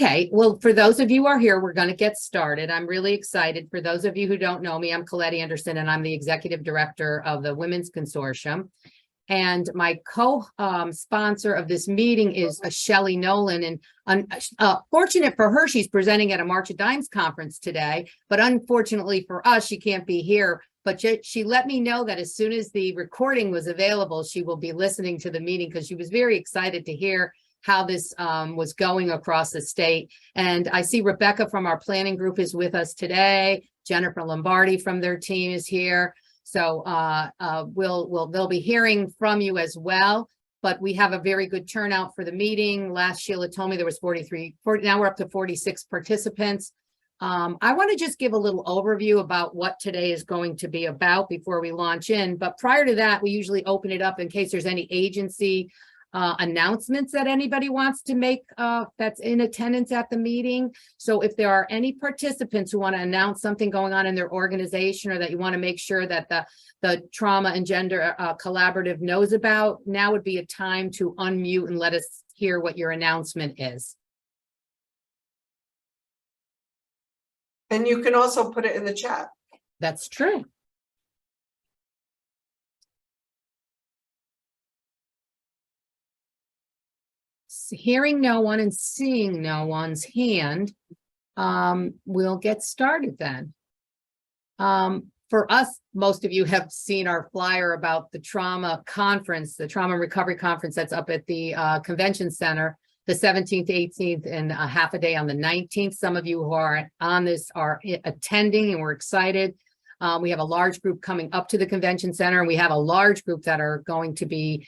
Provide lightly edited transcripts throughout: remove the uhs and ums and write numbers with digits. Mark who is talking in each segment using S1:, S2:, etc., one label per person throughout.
S1: Okay, well, for those of you who are here, we're going to get started. I'm really excited. For those of you who don't know me, I'm Colette Anderson, and I'm the Executive Director of the Women's Consortium. And my co-sponsor of this meeting is Shelley Nolan. And fortunate for her, she's presenting at a March of Dimes conference today. But unfortunately for us, she can't be here. But she let me know that as soon as the recording was available, she will be listening to the meeting because she was very excited to hear how this was going across the state. And I see Rebecca from our planning group is with us today. Jennifer Lombardi from their team is here. So they'll be hearing from you as well. But we have a very good turnout for the meeting. Last Sheila told me there was 40, now we're up to 46 participants. I want to just give a little overview about what today is going to be about before we launch in. But prior to that, we usually open it up in case there's any agency announcements that anybody wants to make that's in attendance at the meeting. So if there are any participants who want to announce something going on in their organization, or that you want to make sure that the Trauma and Gender Collaborative knows about, now would be a time to unmute and let us hear what your announcement is.
S2: And you can also put it in the chat.
S1: That's true. Hearing no one and seeing no one's hand, we'll get started then. For us, most of you have seen our flyer about the trauma conference, the Trauma and Recovery Conference that's up at the Convention Center, the 17th, 18th, and a half a day on the 19th. Some of you who are on this are attending, and we're excited. We have a large group coming up to the Convention Center, and we have a large group that are going to be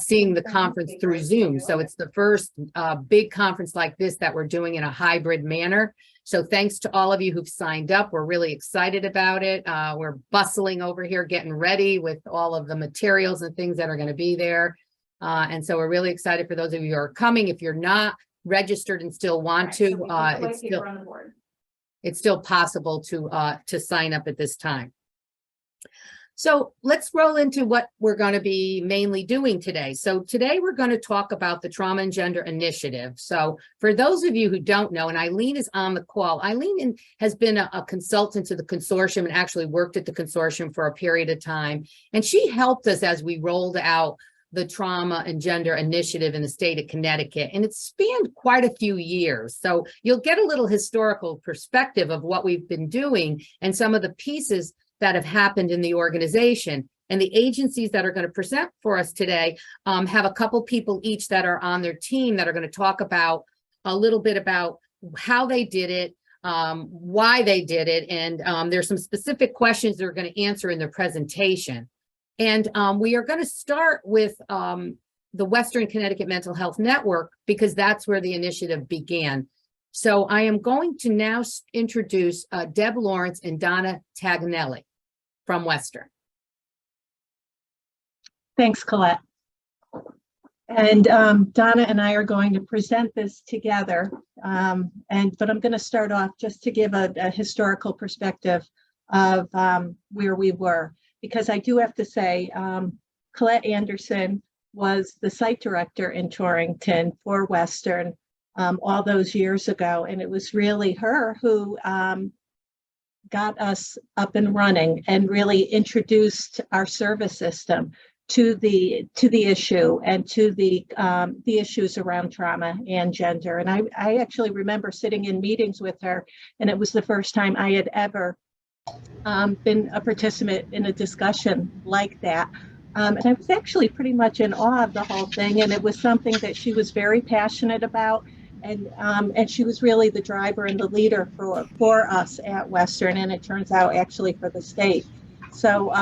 S1: seeing the conference through Zoom. So it's the first big conference like this that we're doing in a hybrid manner. So thanks to all of you who've signed up. We're really excited about it. We're bustling over here, getting ready with all of the materials and things that are going to be there. And so we're really excited for those of you who are coming. If you're not registered and still want to, it's still possible to sign up at this time. So let's roll into what we're going to be mainly doing today. So today we're going to talk about the Trauma and Gender Initiative. So for those of you who don't know, and Eileen is on the call, Eileen has been a consultant to the consortium and actually worked at the consortium for a period of time. And she helped us as we rolled out the Trauma and Gender Initiative in the state of Connecticut. And it's spanned quite a few years. So you'll get a little historical perspective of what we've been doing and some of the pieces that have happened in the organization. And the agencies that are going to present for us today have a couple people each that are on their team that are going to talk about a little bit about how they did it, why they did it. And there's some specific questions they're going to answer in their presentation. And we are going to start with the Western Connecticut Mental Health Network, because that's where the initiative began. So I am going to now introduce Deb Lawrence and Donna Tagnelli from Western.
S3: Thanks, Colette. And Donna and I are going to present this together. But I'm going to start off just to give a historical perspective of where we were. Because I do have to say, Colette Anderson was the site director in Torrington for Western all those years ago. And it was really her who got us up and running and really introduced our service system to the issue and to the issues around trauma and gender. And I actually remember sitting in meetings with her, and it was the first time I had ever been a participant in a discussion like that. And I was actually pretty much in awe of the whole thing. And it was something that she was very passionate about. And she was really the driver and the leader for us at Western. And it turns out actually for the state. So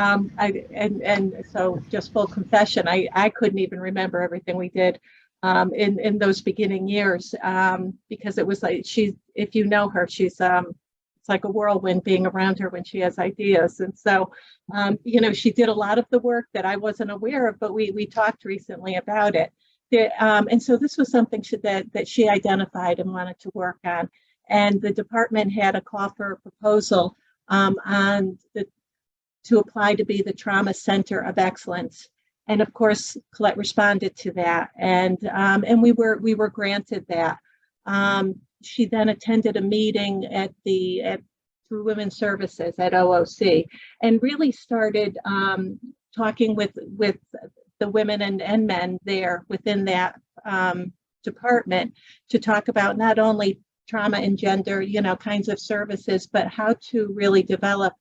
S3: so just full confession, I couldn't even remember everything we did in those beginning years, because it was like if you know her, she's it's like a whirlwind being around her when she has ideas. And so, she did a lot of the work that I wasn't aware of, but we talked recently about it. And so this was something that she identified and wanted to work on. And the department had a call for a proposal to apply to be the Trauma Center of Excellence. And of course, Colette responded to that. And we were granted that. she then attended a meeting through Women's Services at OOC, and really started talking with the women and men there within that department to talk about not only trauma and gender, kinds of services, but how to really develop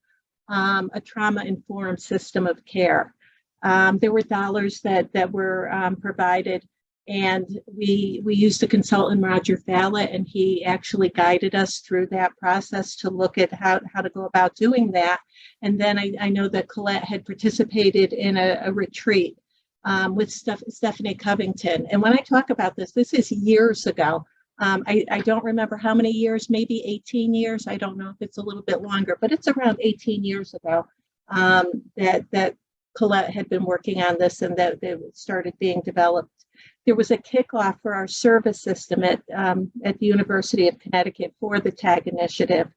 S3: a trauma-informed system of care. There were dollars that were provided, and we used a consultant, Roger Fallett, and he actually guided us through that process to look at how to go about doing that. And then I know that Colette had participated in a retreat with Stephanie Covington. And when I talk about this is years ago. I don't remember how many years, maybe 18 years. I don't know if it's a little bit longer, but it's around 18 years ago that Colette had been working on this, and that it started being developed. There was a kickoff for our service system at the University of Connecticut for the TAG initiative.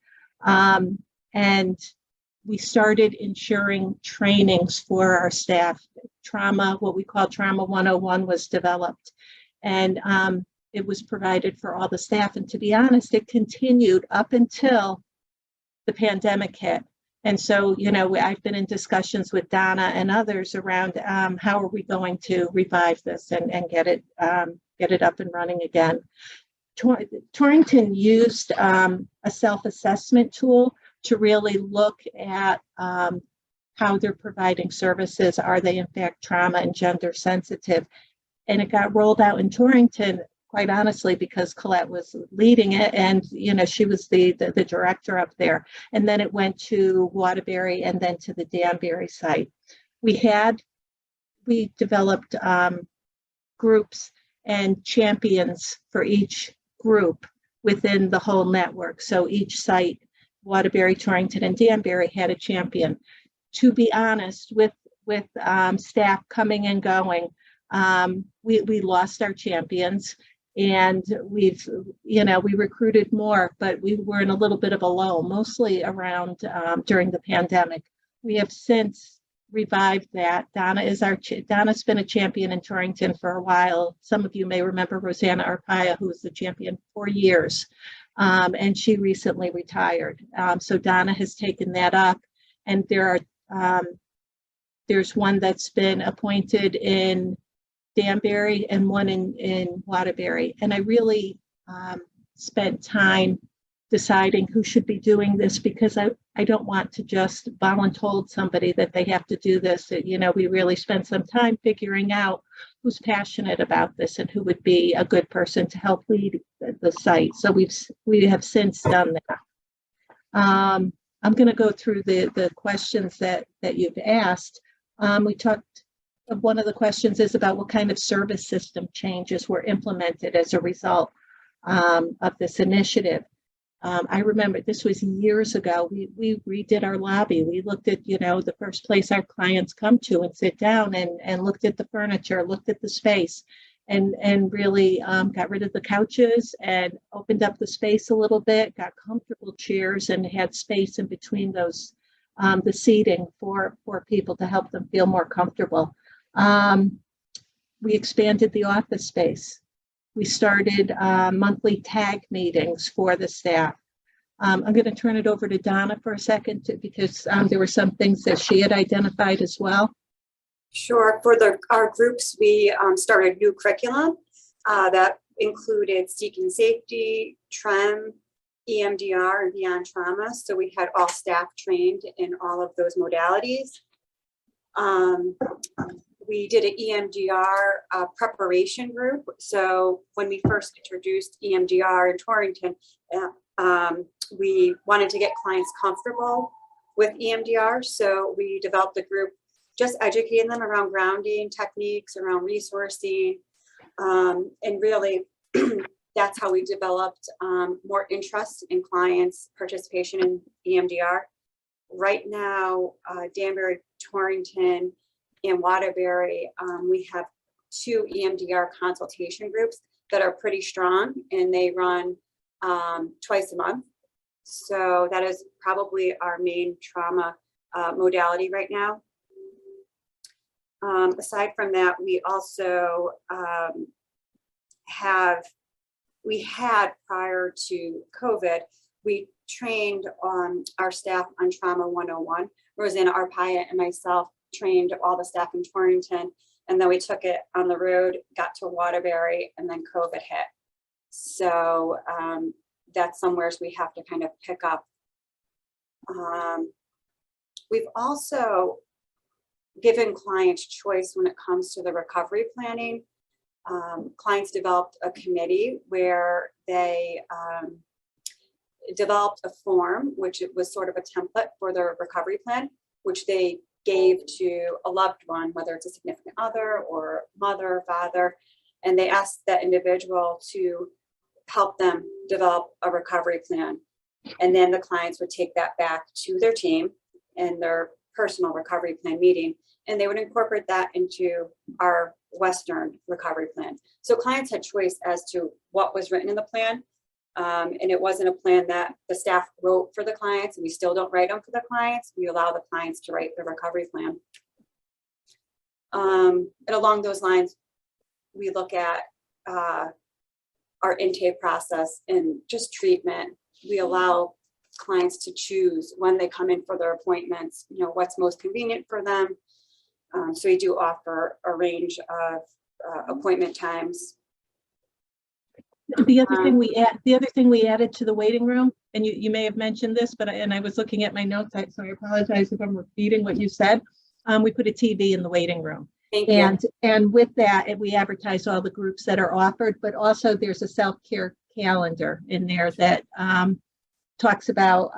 S3: And we started ensuring trainings for our staff. What we call Trauma 101 was developed. And it was provided for all the staff. And to be honest, it continued up until the pandemic hit. And so, I've been in discussions with Donna and others around how are we going to revive this and get it up and running again. Torrington used a self-assessment tool to really look at how they're providing services. Are they in fact trauma and gender sensitive? And it got rolled out in Torrington, quite honestly, because Colette was leading it, and she was the director up there. And then it went to Waterbury and then to the Danbury site. We developed groups and champions for each group within the whole network. So each site, Waterbury, Torrington, and Danbury, had a champion. To be honest, with staff coming and going, we lost our champions. And we recruited more, but we were in a little bit of a lull, mostly around during the pandemic. We have since revived that. Donna's been a champion in Torrington for a while. Some of you may remember Rosanna Arpaia, who was the champion for years, and she recently retired. So Donna has taken that up, and there's one that's been appointed in Danbury and one in Waterbury. And I really spent time deciding who should be doing this, because I don't want to just volunteer somebody that they have to do this. We really spent some time figuring out who's passionate about this and who would be a good person to help lead the site. So we have since done that. I'm going to go through the questions that you've asked. We talked. One of the questions is about what kind of service system changes were implemented as a result of this initiative. I remember this was years ago. We redid our lobby. We looked at, the first place our clients come to and sit down, and looked at the furniture, looked at the space, and really got rid of the couches and opened up the space a little bit, got comfortable chairs, and had space in between those, the seating for people to help them feel more comfortable. We expanded the office space. We started monthly TAG meetings for the staff. I'm going to turn it over to Donna for a second because there were some things that she had identified as well.
S4: Sure. For our groups, we started new curriculum that included seeking safety, TREM, EMDR, and beyond trauma. So we had all staff trained in all of those modalities. We did an EMDR preparation group. So when we first introduced EMDR in Torrington, we wanted to get clients comfortable with EMDR. So we developed a group just educating them around grounding techniques, around resourcing, and really that's how we developed more interest in clients' participation in EMDR. Right now, Danbury, Torrington, and Waterbury, we have 2 EMDR consultation groups that are pretty strong, and they run twice a month. So that is probably our main trauma modality right now. Aside from that, we also we had prior to COVID, we trained our staff on Trauma 101. Rosanna Arpaia and myself trained all the staff in Torrington, and then we took it on the road, got to Waterbury, and then COVID hit. So that's somewhere we have to kind of pick up. We've also given clients choice when it comes to the recovery planning. Clients developed a committee where they developed a form, which it was sort of a template for their recovery plan, which they gave to a loved one, whether it's a significant other or mother, father, and they asked that individual to help them develop a recovery plan. And then the clients would take that back to their team in their personal recovery plan meeting, and they would incorporate that into our Western recovery plan. So clients had choice as to what was written in the plan. And it wasn't a plan that the staff wrote for the clients, and we still don't write them for the clients. We allow the clients to write the recovery plan. And along those lines, we look at our intake process and just treatment. We allow clients to choose when they come in for their appointments, you know, what's most convenient for them. So we do offer a range of appointment times.
S3: The other thing we added to the waiting room, and you may have mentioned this, but I was looking at my notes, so I apologize if I'm repeating what you said. We put a TV in the waiting room.
S4: Thank you.
S3: And with that, we advertise all the groups that are offered, but also there's a self-care calendar in there that talks about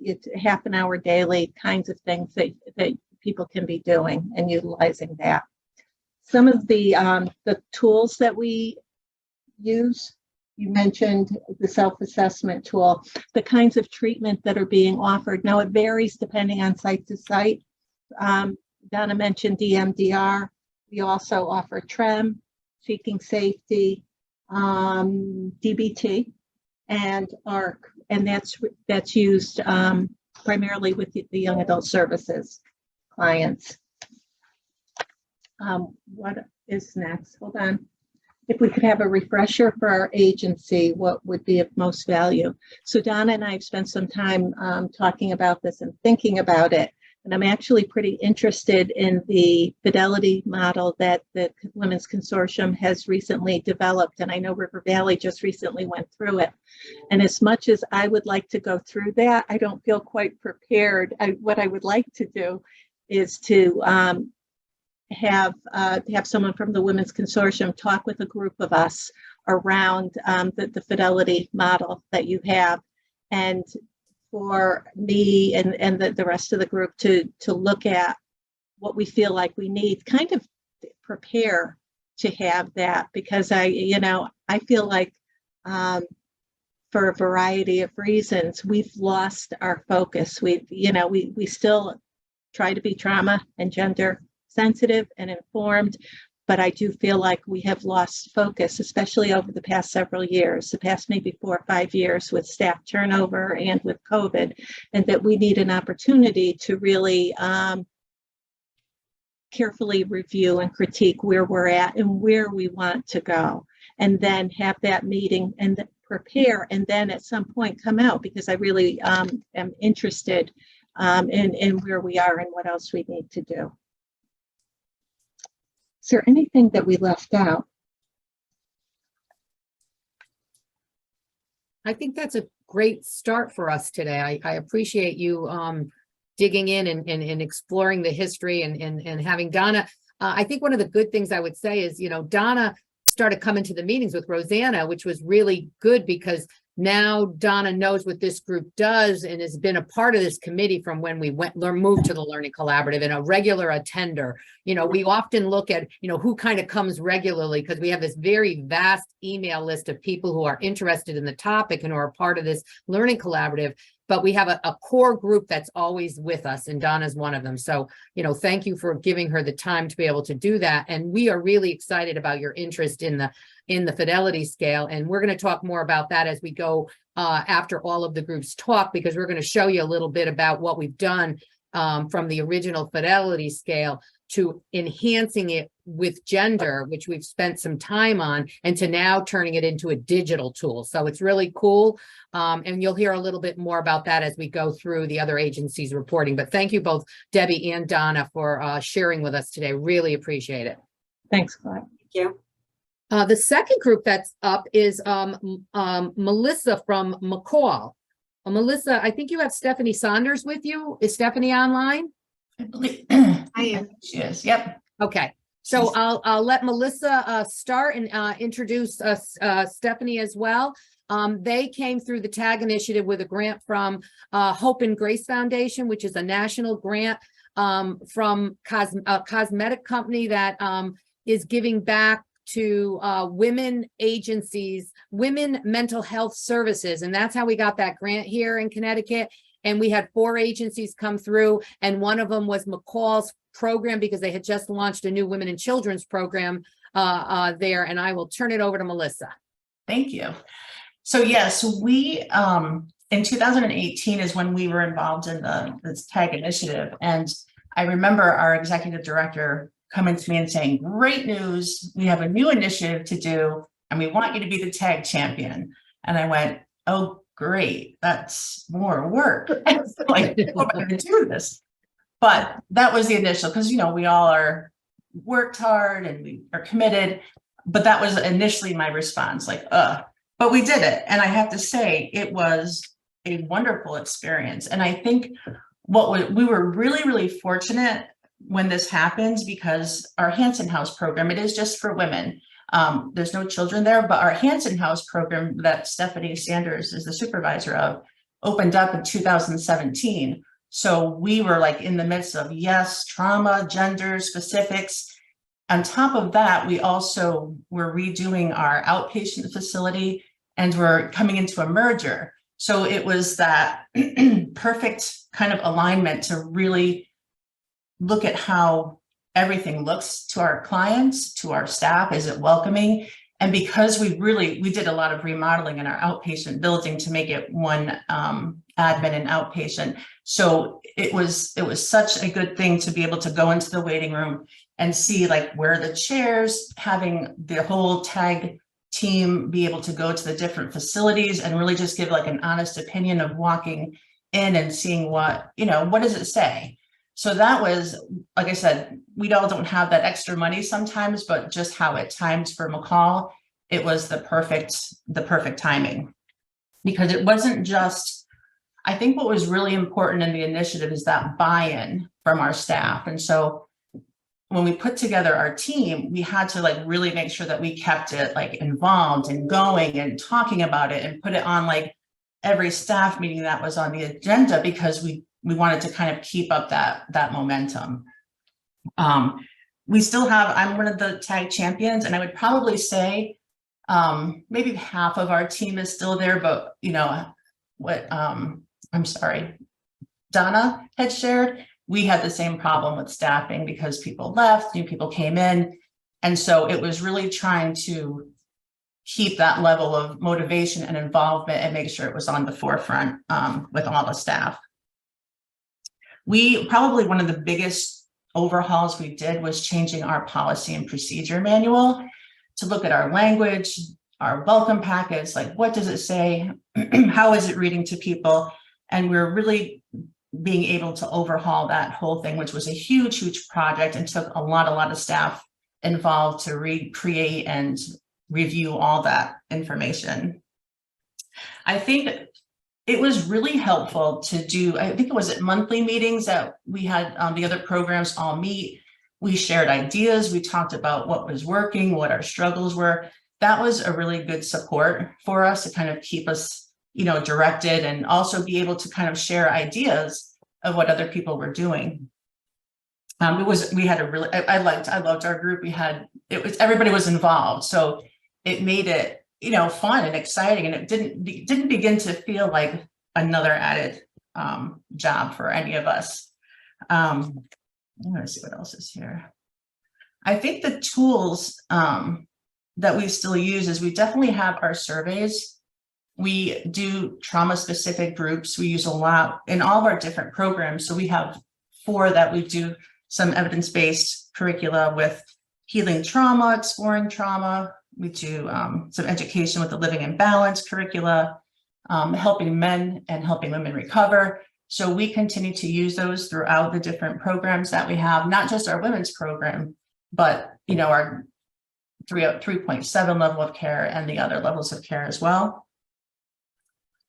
S3: it's half an hour daily kinds of things that people can be doing and utilizing that. Some of the tools that we use, you mentioned the self-assessment tool, the kinds of treatment that are being offered. Now it varies depending on site to site. Donna mentioned DMDR. We also offer TREM, Seeking Safety, DBT, and ARC, and that's used primarily with the young adult services clients. What is next? Hold on. If we could have a refresher for our agency, what would be of most value? So Donna and I have spent some time talking about this and thinking about it. And I'm actually pretty interested in the fidelity model that the Women's Consortium has recently developed. And I know River Valley just recently went through it. And as much as I would like to go through that, I don't feel quite prepared. What I would like to do is to have someone from the Women's Consortium talk with a group of us around the fidelity model that you have, and for me and the rest of the group to look at what we feel like we need, kind of prepare to have that, because I feel like for a variety of reasons we've lost our focus. We still try to be trauma and gender sensitive and informed, but I do feel like we have lost focus, especially over the past several years, the past maybe 4 or 5 years with staff turnover and with COVID, and that we need an opportunity to really carefully review and critique where we're at and where we want to go, and then have that meeting and prepare, and then at some point come out, because I really am interested in where we are and what else we need to do. Is there anything that we left out?
S1: I think that's a great start for us today. I appreciate you digging in and exploring the history and having Donna. I think one of the good things I would say is, Donna started coming to the meetings with Rosanna, which was really good, because now Donna knows what this group does and has been a part of this committee from when we moved to the Learning Collaborative, and a regular attender. We often look at, who kind of comes regularly, because we have this very vast email list of people who are interested in the topic and who are part of this Learning Collaborative. But we have a core group that's always with us, and Donna's one of them. So, thank you for giving her the time to be able to do that. And we are really excited about your interest in the fidelity scale. And we're going to talk more about that as we go after all of the groups talk, because we're going to show you a little bit about what we've done from the original fidelity scale to enhancing it with gender, which we've spent some time on, and to now turning it into a digital tool. So it's really cool. And you'll hear a little bit more about that as we go through the other agencies reporting. But thank you both, Debbie and Donna, for sharing with us today. Really appreciate it.
S3: Thanks, Claire.
S4: Thank you.
S1: The second group that's up is Melissa from McCall. Melissa, I think you have Stephanie Saunders with you. Is Stephanie online?
S5: I am. She is. Yep.
S1: Okay, so I'll let Melissa start and introduce Stephanie as well. They came through the TAG initiative with a grant from Hope and Grace Foundation, which is a national grant from a cosmetic company that is giving back to women agencies, women mental health services. And that's how we got that grant here in Connecticut. And we had 4 agencies come through, and one of them was McCall's program, because they had just launched a new women and children's program there. And I will turn it over to Melissa.
S5: Thank you. So yes, we in 2018 is when we were involved in this TAG initiative. And I remember our executive director coming to me and saying, great news, we have a new initiative to do, and we want you to be the TAG champion. And I went, oh, great, that's more work. Like, how am I going to do this? But that was the initial, because, you know, we all are worked hard and we are committed. But that was initially my response, like, but we did it. And I have to say, it was a wonderful experience. And I think we were really, really fortunate when this happens, because our Hansen House program, it is just for women. There's no children there, but our Hansen House program that Stephanie Sanders is the supervisor of opened up in 2017. So we were like in the midst of, yes, trauma, gender specifics. On top of that, we also were redoing our outpatient facility, and we're coming into a merger. So it was that perfect kind of alignment to really look at how everything looks to our clients, to our staff. Is it welcoming? And because we did a lot of remodeling in our outpatient building to make it one admin and outpatient. So it was such a good thing to be able to go into the waiting room and see like where the chairs, having the whole TAG team be able to go to the different facilities and really just give like an honest opinion of walking in and seeing what does it say? So that was, like I said, we all don't have that extra money sometimes, but just how it timed for McCall, it was the perfect timing, because it wasn't just, I think what was really important in the initiative is that buy-in from our staff. And so when we put together our team, we had to like really make sure that we kept it like involved and going and talking about it and put it on like every staff meeting that was on the agenda, because we wanted to kind of keep up that momentum. We still have, I'm one of the TAG champions, and I would probably say maybe half of our team is still there, but I'm sorry, Donna had shared, we had the same problem with staffing because people left, new people came in. And so it was really trying to keep that level of motivation and involvement and make sure it was on the forefront with all the staff. Probably one of the biggest overhauls we did was changing our policy and procedure manual to look at our language, our welcome packets, like what does it say? How is it reading to people? And we're really being able to overhaul that whole thing, which was a huge, huge project and took a lot of staff involved to recreate and review all that information. I think it was really helpful to do, I think it was at monthly meetings that we had the other programs all meet. We shared ideas. We talked about what was working, what our struggles were. That was a really good support for us to kind of keep us, directed, and also be able to kind of share ideas of what other people were doing. I loved our group. Everybody was involved. So it made it, fun and exciting. And it didn't begin to feel like another added job for any of us. I'm going to see what else is here. I think the tools that we still use is we definitely have our surveys. We do trauma specific groups. We use a lot in all of our different programs. So we have 4 that we do some evidence-based curricula with healing trauma, exploring trauma. We do some education with the living in balance curricula, helping men and helping women recover. So we continue to use those throughout the different programs that we have, not just our women's program, but our 3.7 level of care and the other levels of care as well.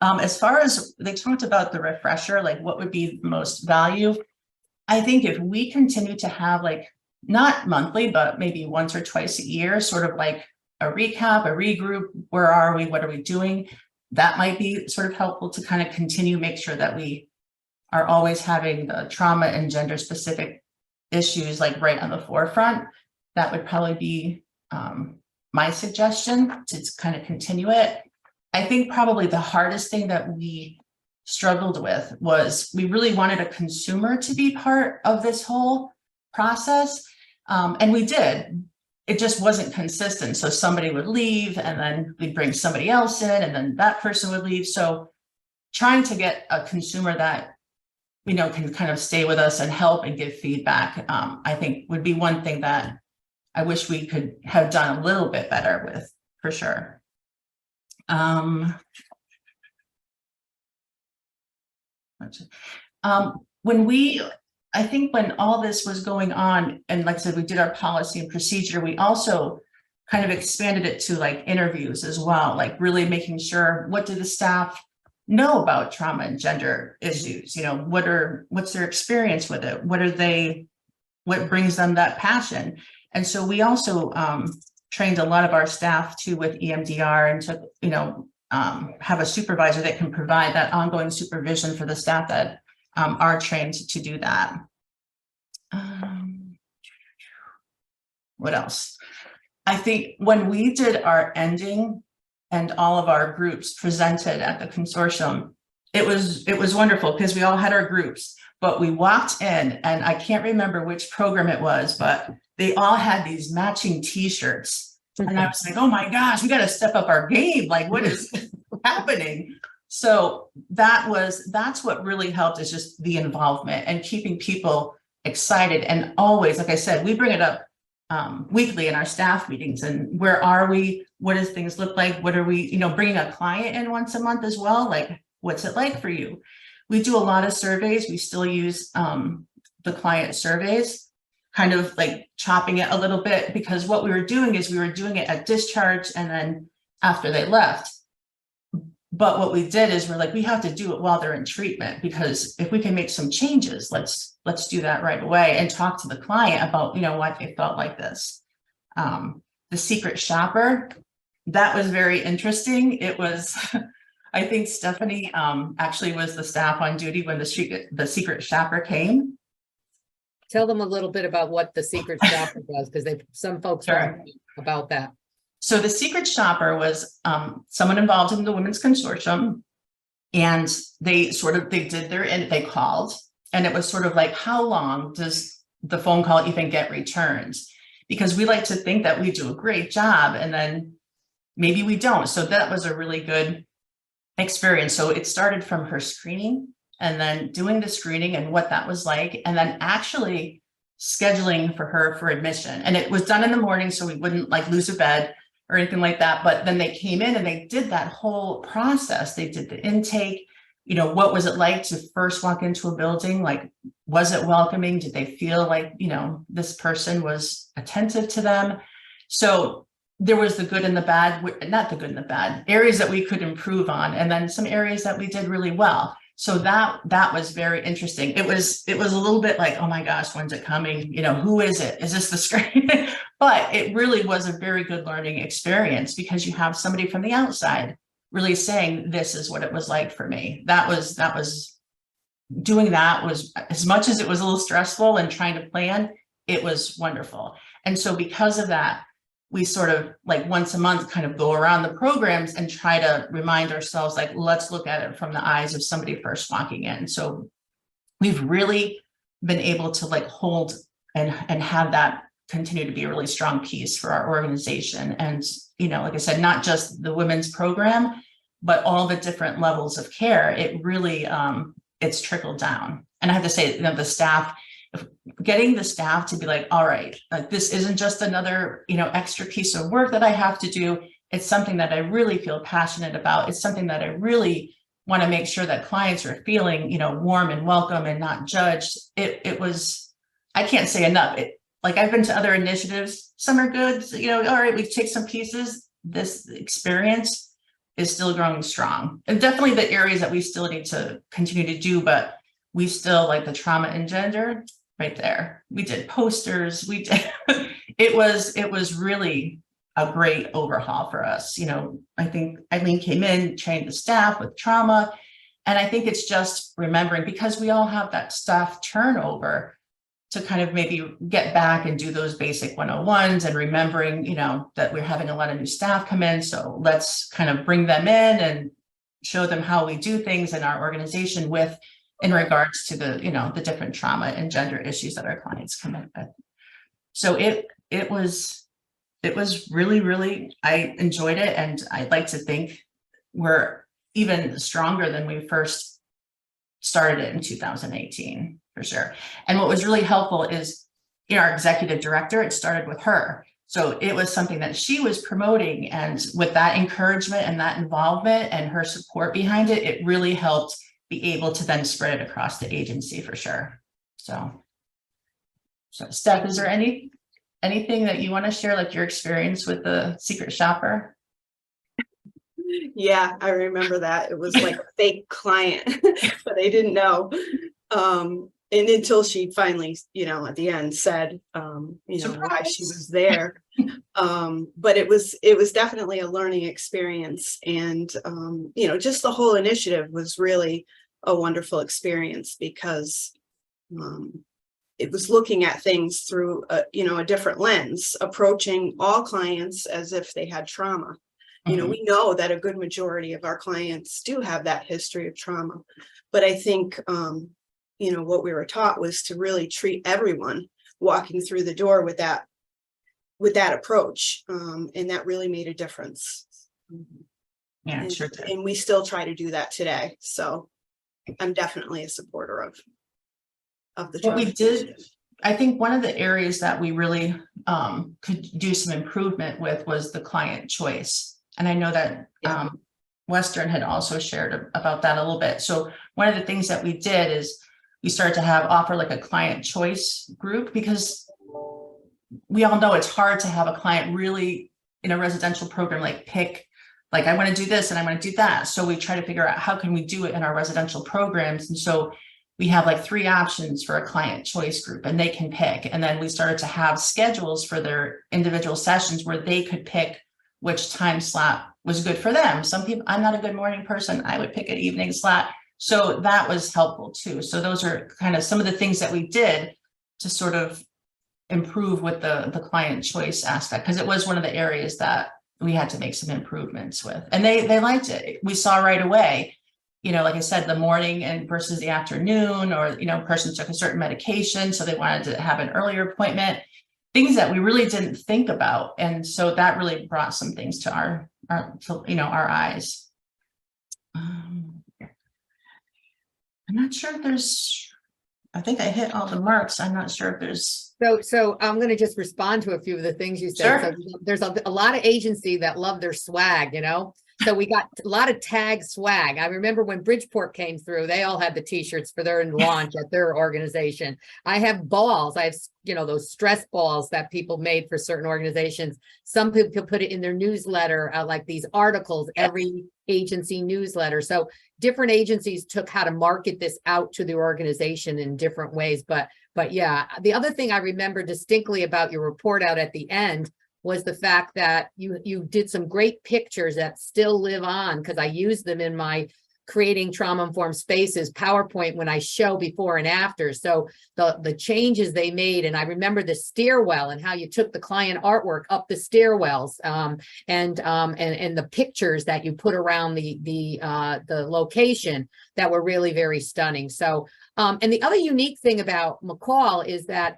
S5: As far as they talked about the refresher, like what would be the most value, I think if we continue to have like not monthly, but maybe once or twice a year, sort of like a recap, a regroup, where are we, what are we doing? That might be sort of helpful to kind of continue, make sure that we are always having the trauma and gender specific issues like right on the forefront. That would probably be my suggestion to kind of continue it. I think probably the hardest thing that we struggled with was we really wanted a consumer to be part of this whole process. And we did. It just wasn't consistent. So somebody would leave and then we'd bring somebody else in and then that person would leave. So trying to get a consumer that, can kind of stay with us and help and give feedback, I think would be one thing that I wish we could have done a little bit better with, for sure. I think when all this was going on, and like I said, we did our policy and procedure, we also kind of expanded it to like interviews as well, like really making sure, what do the staff know about trauma and gender issues? What's their experience with it? What brings them that passion? And so we also trained a lot of our staff too with EMDR and took, have a supervisor that can provide that ongoing supervision for the staff that are trained to do that. What else? I think when we did our ending and all of our groups presented at the consortium, it was wonderful because we all had our groups, but we walked in and I can't remember which program it was, but they all had these matching t-shirts. And I was like, oh my gosh, we got to step up our game. Like, what is happening? So that's what really helped, is just the involvement and keeping people excited. And always, like I said, we bring it up weekly in our staff meetings. And where are we? What does things look like? What are we, bringing a client in once a month as well? Like, what's it like for you? We do a lot of surveys. We still use the client surveys, kind of like chopping it a little bit, because what we were doing is we were doing it at discharge and then after they left. But what we did is we're like, we have to do it while they're in treatment, because if we can make some changes, let's do that right away and talk to the client about, why they felt like this. The secret shopper, that was very interesting. It was, I think Stephanie actually was the staff on duty when the secret shopper came.
S1: Tell them a little bit about what the secret shopper does, because some folks don't know about that.
S5: So the secret shopper was someone involved in the Women's Consortium, and they called, and it was sort of like, how long does the phone call even get returns? Because we like to think that we do a great job and then maybe we don't. So that was a really good experience. So it started from her screening and then doing the screening and what that was like, and then actually scheduling for her for admission. And it was done in the morning, so we wouldn't like lose a bed or anything like that. But then they came in and they did that whole process. They did the intake. What was it like to first walk into a building? Like, was it welcoming? Did they feel like, this person was attentive to them? So there was the good and the bad, not the good and the bad, areas that we could improve on, and then some areas that we did really well. So that was very interesting. It was a little bit like, oh my gosh, when's it coming? Who is it? Is this the screen? But it really was a very good learning experience, because you have somebody from the outside really saying, this is what it was like for me. Doing that was, as much as it was a little stressful and trying to plan, it was wonderful. And so because of that, we sort of like once a month kind of go around the programs and try to remind ourselves, like, let's look at it from the eyes of somebody first walking in. So we've really been able to like hold and have that continue to be a really strong piece for our organization. And, like I said, not just the women's program, but all the different levels of care. It really it's trickled down. And I have to say, the staff, getting the staff to be like, all right, like this isn't just another, extra piece of work that I have to do. It's something that I really feel passionate about. It's something that I really want to make sure that clients are feeling, warm and welcome and not judged. It was, I can't say enough. Like I've been to other initiatives, some are good, all right, we take some pieces. This experience is still growing strong. And definitely the areas that we still need to continue to do, but we still like the trauma and gender right there. We did posters, we did, it was really a great overhaul for us. I think Eileen came in, trained the staff with trauma. And I think it's just remembering, because we all have that staff turnover, to kind of maybe get back and do those basic 101s and remembering, that we're having a lot of new staff come in. So let's kind of bring them in and show them how we do things in our organization in regards to the, the different trauma and gender issues that our clients come in with. So it was really, really, I enjoyed it. And I'd like to think we're even stronger than we first started it in 2018. For sure. And what was really helpful is, our executive director, it started with her. So it was something that she was promoting, and with that encouragement and that involvement and her support behind it, it really helped be able to then spread it across the agency for sure. So Steph, is there anything that you want to share, like your experience with the secret shopper?
S6: Yeah, I remember that. It was like a fake client, but I didn't know. And until she finally, at the end said, why she was there. But it was definitely a learning experience. And, just the whole initiative was really a wonderful experience, because it was looking at things through a different lens, approaching all clients as if they had trauma. We know that a good majority of our clients do have that history of trauma, but I think, what we were taught was to really treat everyone walking through the door with that approach. And that really made a difference.
S5: Yeah, sure did.
S6: And we still try to do that today. So I'm definitely a supporter of the
S5: What we
S6: trauma
S5: did,
S6: initiative.
S5: I think one of the areas that we really could do some improvement with was the client choice. And I know that Western had also shared about that a little bit. So one of the things that we did is we started to offer like a client choice group, because we all know it's hard to have a client really in a residential program, like pick, like I want to do this and I want to do that. So we try to figure out how can we do it in our residential programs. And so we have like 3 options for a client choice group, and they can pick. And then we started to have schedules for their individual sessions where they could pick which time slot was good for them. Some people, I'm not a good morning person, I would pick an evening slot. So that was helpful too. So those are kind of some of the things that we did to sort of improve with the client choice aspect, because it was one of the areas that we had to make some improvements with. And they liked it. We saw right away, like I said, the morning and versus the afternoon, or, person took a certain medication, so they wanted to have an earlier appointment, things that we really didn't think about. And so that really brought some things to our eyes. I'm not sure if I think I hit all the marks. I'm not sure if there's.
S1: So I'm going to just respond to a few of the things you said.
S5: Sure.
S1: So there's a lot of agency that love their swag, So we got a lot of tag swag. I remember when Bridgeport came through, they all had the t-shirts for their launch at their organization. I have balls. I have, those stress balls that people made for certain organizations. Some people put it in their newsletter, like these articles, every agency newsletter. So different agencies took how to market this out to the organization in different ways. But yeah, the other thing I remember distinctly about your report out at the end was the fact that you did some great pictures that still live on, because I use them in my Creating Trauma-Informed Spaces PowerPoint when I show before and after. So the changes they made, and I remember the stairwell and how you took the client artwork up the stairwells, and the pictures that you put around the location that were really very stunning. So and the other unique thing about McCall is that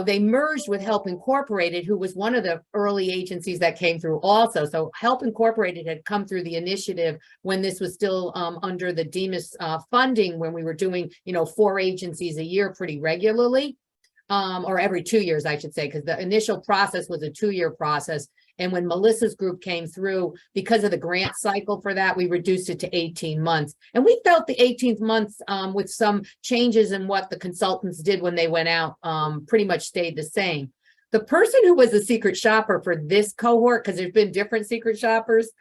S1: they merged with Help Incorporated, who was one of the early agencies that came through also. So Help Incorporated had come through the initiative when this was still under the DMHAS funding, when we were doing, 4 agencies a year pretty regularly, or every 2 years, I should say, because the initial process was a 2-year process. And when Melissa's group came through, because of the grant cycle for that, we reduced it to 18 months. And we felt the 18th month with some changes in what the consultants did when they went out pretty much stayed the same. The person who was the secret shopper for this cohort, because there's been different secret shoppers,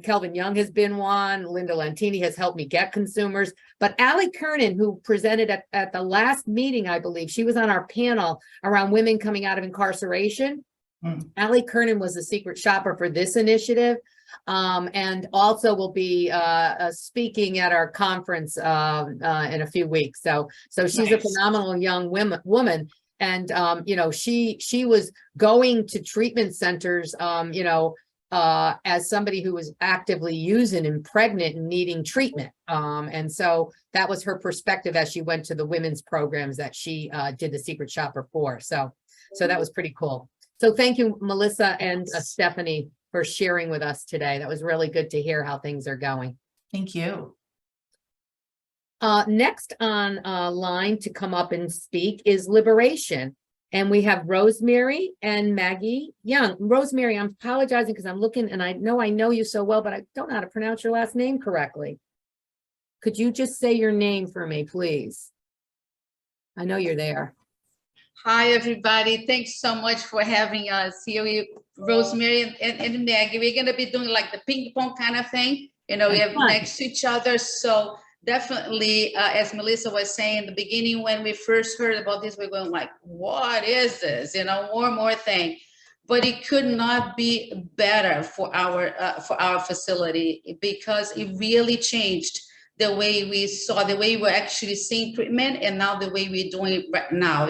S1: Kelvin Young has been one, Linda Lantini has helped me get consumers, but Allie Kernan, who presented at the last meeting, I believe, she was on our panel around women coming out of incarceration. Allie Kernan was the secret shopper for this initiative, and also will be speaking at our conference in a few weeks. So she's
S5: Nice.
S1: a phenomenal young woman, and she was going to treatment centers, as somebody who was actively using and pregnant and needing treatment, and so that was her perspective as she went to the women's programs that she did the secret shopper for. So that was pretty cool. So thank you, Melissa and Stephanie, for sharing with us today. That was really good to hear how things are going.
S5: Thank you.
S1: Next on line to come up and speak is Liberation. And we have Rosemary and Maggie Young. Rosemary, I'm apologizing because I'm looking and I know you so well, but I don't know how to pronounce your last name correctly. Could you just say your name for me, please? I know you're there.
S7: Hi, everybody. Thanks so much for having us here. Rosemary and Maggie, we're going to be doing like the ping pong kind of thing. We have next to each other. So definitely, as Melissa was saying in the beginning, when we first heard about this, we're going like, what is this? More thing. But it could not be better for our facility, because it really changed the way we saw, the way we're actually seeing treatment, and now the way we're doing it right now,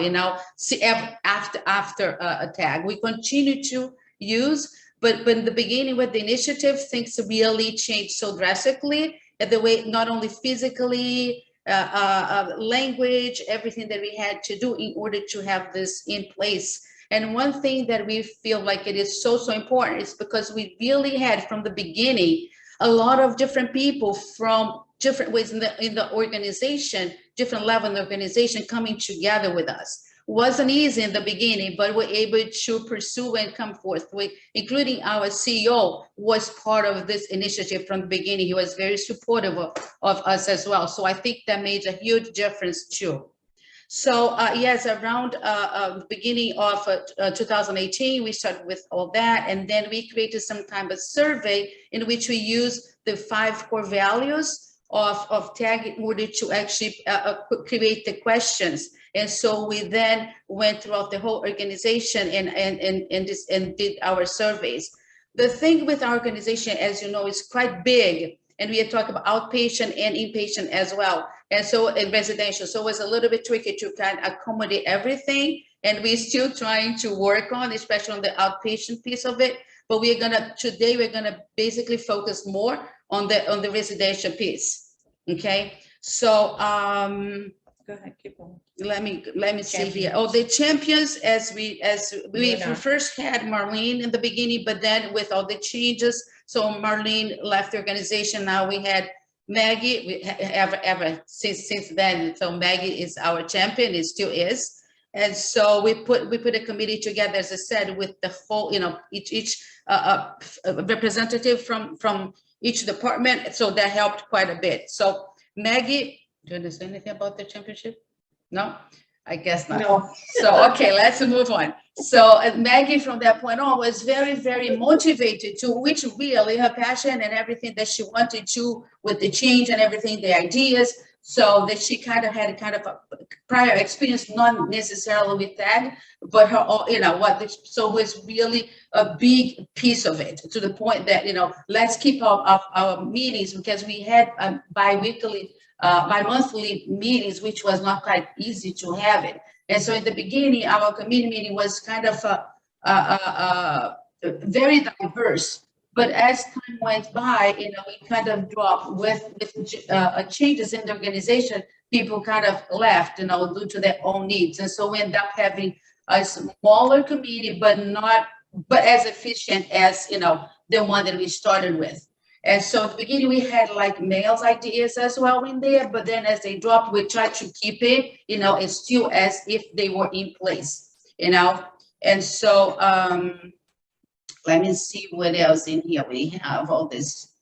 S7: see after a tag. We continue to use, but in the beginning with the initiative, things really changed so drastically, at the way, not only physically, language, everything that we had to do in order to have this in place. And one thing that we feel like it is so important is because we really had from the beginning a lot of different people from different ways in the organization, different level in the organization coming together with us. Wasn't easy in the beginning, but we're able to pursue and come forth with, including our CEO was part of this initiative from the beginning. He was very supportive of us as well. So I think that made a huge difference too. So yes, around the beginning of 2018, we started with all that, and then we created some kind of survey in which we use the 5 core values of TAG in order to actually create the questions. And so we then went throughout the whole organization and did our surveys. The thing with our organization, as you know, is quite big. And we are talking about outpatient and inpatient as well. And so in residential, so it was a little bit tricky to kind of accommodate everything. And we're still trying to work on, especially on the outpatient piece of it. But today we're gonna basically focus more on the residential piece. Okay. So go ahead, keep going. Let me see here. Oh, the champions, as we first had Marlene in the beginning, but then with all the changes, so Marlene left the organization. Now we had Maggie. We ever since then. So Maggie is our champion. It still is. And so we put a committee together, as I said, with the whole, each representative from each department. So that helped quite a bit. So Maggie, do you understand anything about the championship? No, I guess not.
S2: No.
S7: So, okay, let's move on. So Maggie, from that point on, was very, very motivated to which really her passion and everything that she wanted to with the change and everything, the ideas. So that she kind of had a prior experience, not necessarily with TAG, but her, so it was really a big piece of it, to the point that, let's keep our meetings, because we had bi-monthly meetings, which was not quite easy to have it. And so in the beginning, our committee meeting was kind of very diverse. But as time went by, we kind of dropped with changes in the organization. People kind of left, due to their own needs. And so we end up having a smaller committee, but as efficient as, you know, the one that we started with. And so at the beginning, we had like males ideas as well in there, but then as they dropped, we tried to keep it, you know, it's still as if they were in place, you know? And so let me see what else in here. We have all this.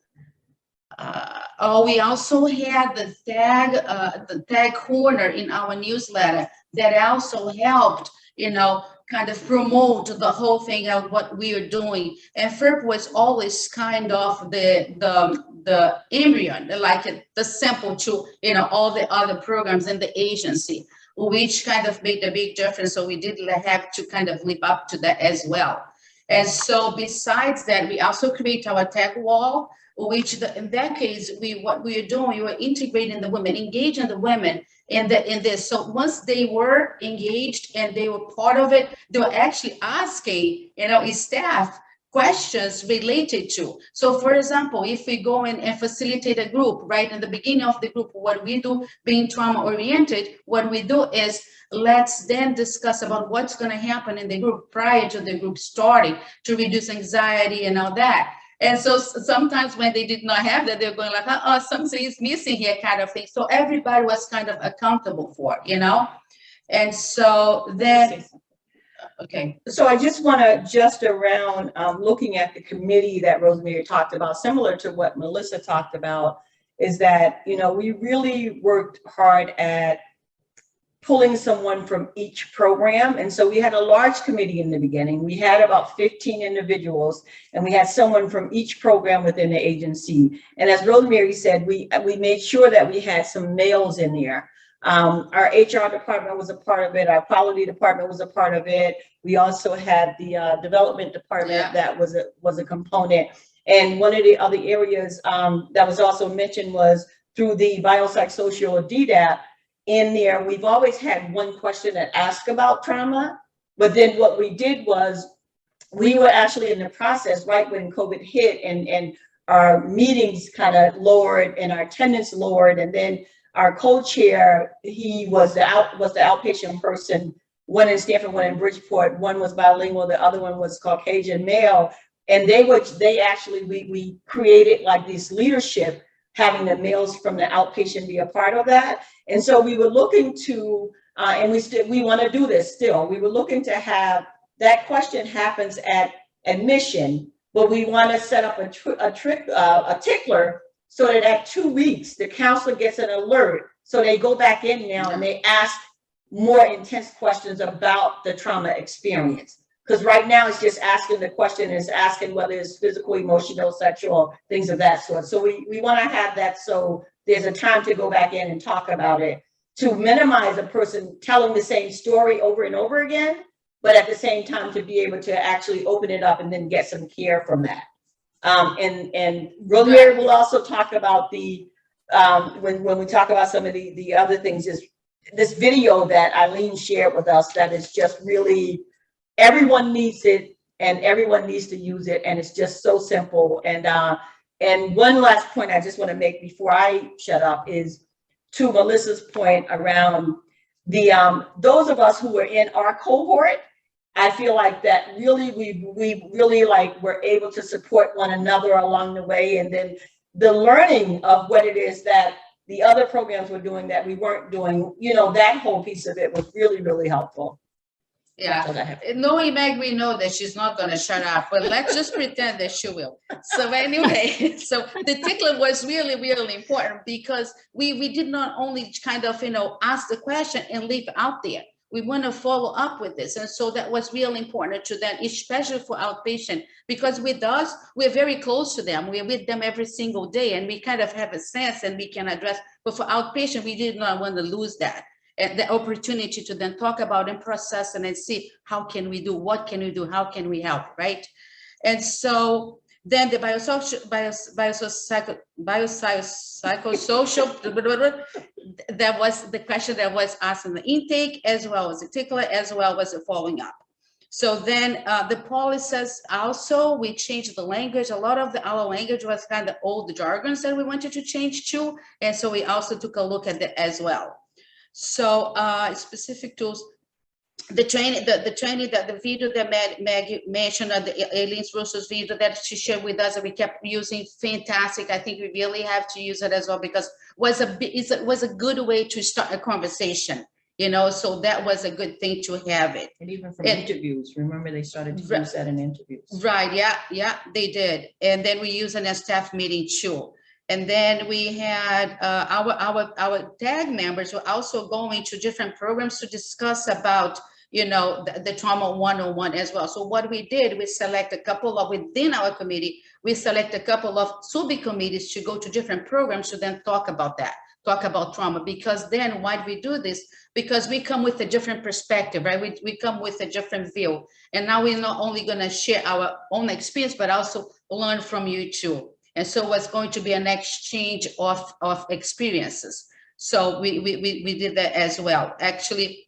S7: We also had the tag corner in our newsletter that also helped, you know, kind of promote the whole thing of what we are doing. And FERP was always kind of the embryo, like the sample to, you know, all the other programs in the agency, which kind of made a big difference. So we did have to kind of live up to that as well. And so besides that, we also create our tag wall, which in that case, what we are doing, we were integrating the women, engaging the women in this. So once they were engaged and they were part of it, they were actually asking, you know, staff questions related to. So for example, if we go in and facilitate a group, right, in the beginning of the group, what we do, being trauma oriented, what we do is let's then discuss about what's going to happen in the group prior to the group starting to reduce anxiety and all that. And so sometimes when they did not have that, they're going like, oh, something is missing here kind of thing. So everybody was kind of accountable for it, you know? And so then, okay.
S8: So I just want to just around looking at the committee that Rosemary talked about, similar to what Melissa talked about, is that, you know, we really worked hard at pulling someone from each program. And so we had a large committee in the beginning. We had about 15 individuals, and we had someone from each program within the agency. And as Rosemary said, we made sure that we had some males in there. Our HR department was a part of it. Our quality department was a part of it. We also had the development department that was a component. And one of the other areas that was also mentioned was through the biopsychosocial DDAP. In there, we've always had one question that asked about trauma, but then what we did was we were actually in the process right when COVID hit, and our meetings kind of lowered and our attendance lowered, and then our co-chair, he was the outpatient person, one in Stanford, one in Bridgeport, one was bilingual, the other one was Caucasian male, and we created like this leadership, having the males from the outpatient be a part of that. And so we were looking to, and we want to do this still, we were looking to have, that question happens at admission, but we want to set up a tickler so that at 2 weeks, the counselor gets an alert. So they go back in now and they ask more intense questions about the trauma experience. Because right now it's just asking the question, it's asking whether it's physical, emotional, sexual, things of that sort. So we want to have that so there's a time to go back in and talk about it, to minimize a person telling the same story over and over again, but at the same time to be able to actually open it up and then get some care from that. And Rosemary will also talk about the, when we talk about some of the other things, is this video that Eileen shared with us that is just really, everyone needs it and everyone needs to use it, and it's just so simple. And one last point I just want to make before I shut up is to Melissa's point around the those of us who were in our cohort. I feel like that really we really like were able to support one another along the way, and then the learning of what it is that the other programs were doing that we weren't doing, you know, that whole piece of it was really, really helpful.
S7: Yeah, knowing Meg, we know that she's not going to shut up, but let's just pretend that she will. So anyway, so the tickler was really, really important because we did not only kind of, you know, ask the question and leave out there. We want to follow up with this. And so that was really important to them, especially for outpatient, because with us, we're very close to them. We're with them every single day, and we kind of have a sense and we can address, but for outpatient, we did not want to lose that. And the opportunity to then talk about and process and see how can we do, what can we do, how can we help, right? And so then the biopsychosocial, that was the question that was asked in the intake, as well as the tickler, as well as the following up. So then the policies also, we changed the language. A lot of our language was kind of old jargons that we wanted to change to. And so we also took a look at that as well. So specific tools, the training, the video that Maggie mentioned, the Eileen's Russo's video that she shared with us, that we kept using, fantastic. I think we really have to use it as well, because it was a good way to start a conversation, you know, so that was a good thing to have it.
S8: And even from interviews, remember they started to use that in interviews.
S7: Right, yeah, they did. And then we use it in a staff meeting too. And then we had our tag members were also going to different programs to discuss about, you know, the trauma 101 as well. So what we did, we select a couple of, within our committee, we select a couple of subcommittees to go to different programs to then talk about that, talk about trauma. Because then why do we do this? Because we come with a different perspective, right? We come with a different view. And now we're not only gonna share our own experience, but also learn from you too. And so it's going to be an exchange of experiences. So we did that as well. Actually,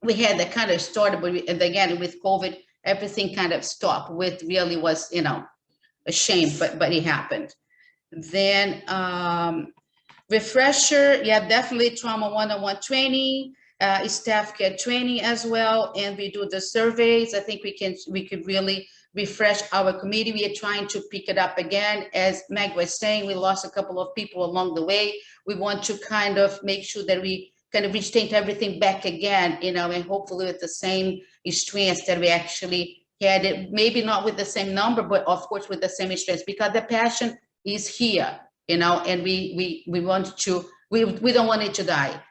S7: we had that kind of started, but and again, with COVID, everything kind of stopped, which really was, you know, a shame, but it happened. Then refresher, yeah, definitely trauma 101 training, staff care training as well. And we do the surveys. I think we could really refresh our committee. We are trying to pick it up again. As Meg was saying, we lost a couple of people along the way. We want to kind of make sure that we kind of restate everything back again, you know, and hopefully with the same strengths that we actually had it, maybe not with the same number, but of course with the same strengths, because the passion is here, you know, and we want to, we don't want it to die.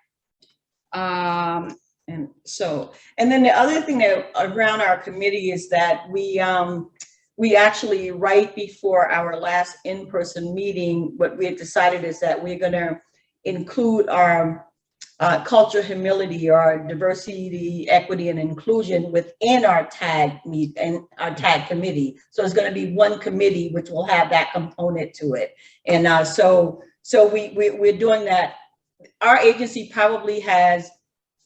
S8: And so, and then the other thing that around our committee is that we actually, right before our last in-person meeting, what we had decided is that we're going to include our culture, humility, or diversity, equity, and inclusion within our tag meet and our tag committee. So it's going to be one committee which will have that component to it. And so we're doing that. Our agency probably has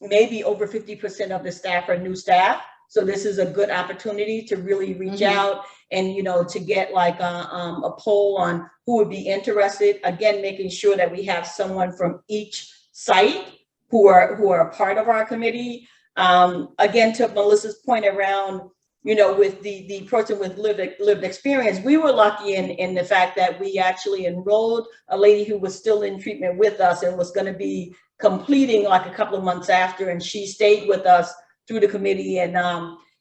S8: maybe over 50% of the staff are new staff. So this is a good opportunity to really reach out and, you know, to get like a poll on who would be interested. Again, making sure that we have someone from each site who are a part of our committee. Again, to Melissa's point around, you know, with the person with lived experience, we were lucky in the fact that we actually enrolled a lady who was still in treatment with us and was going to be completing like a couple of months after, and she stayed with us through the committee. And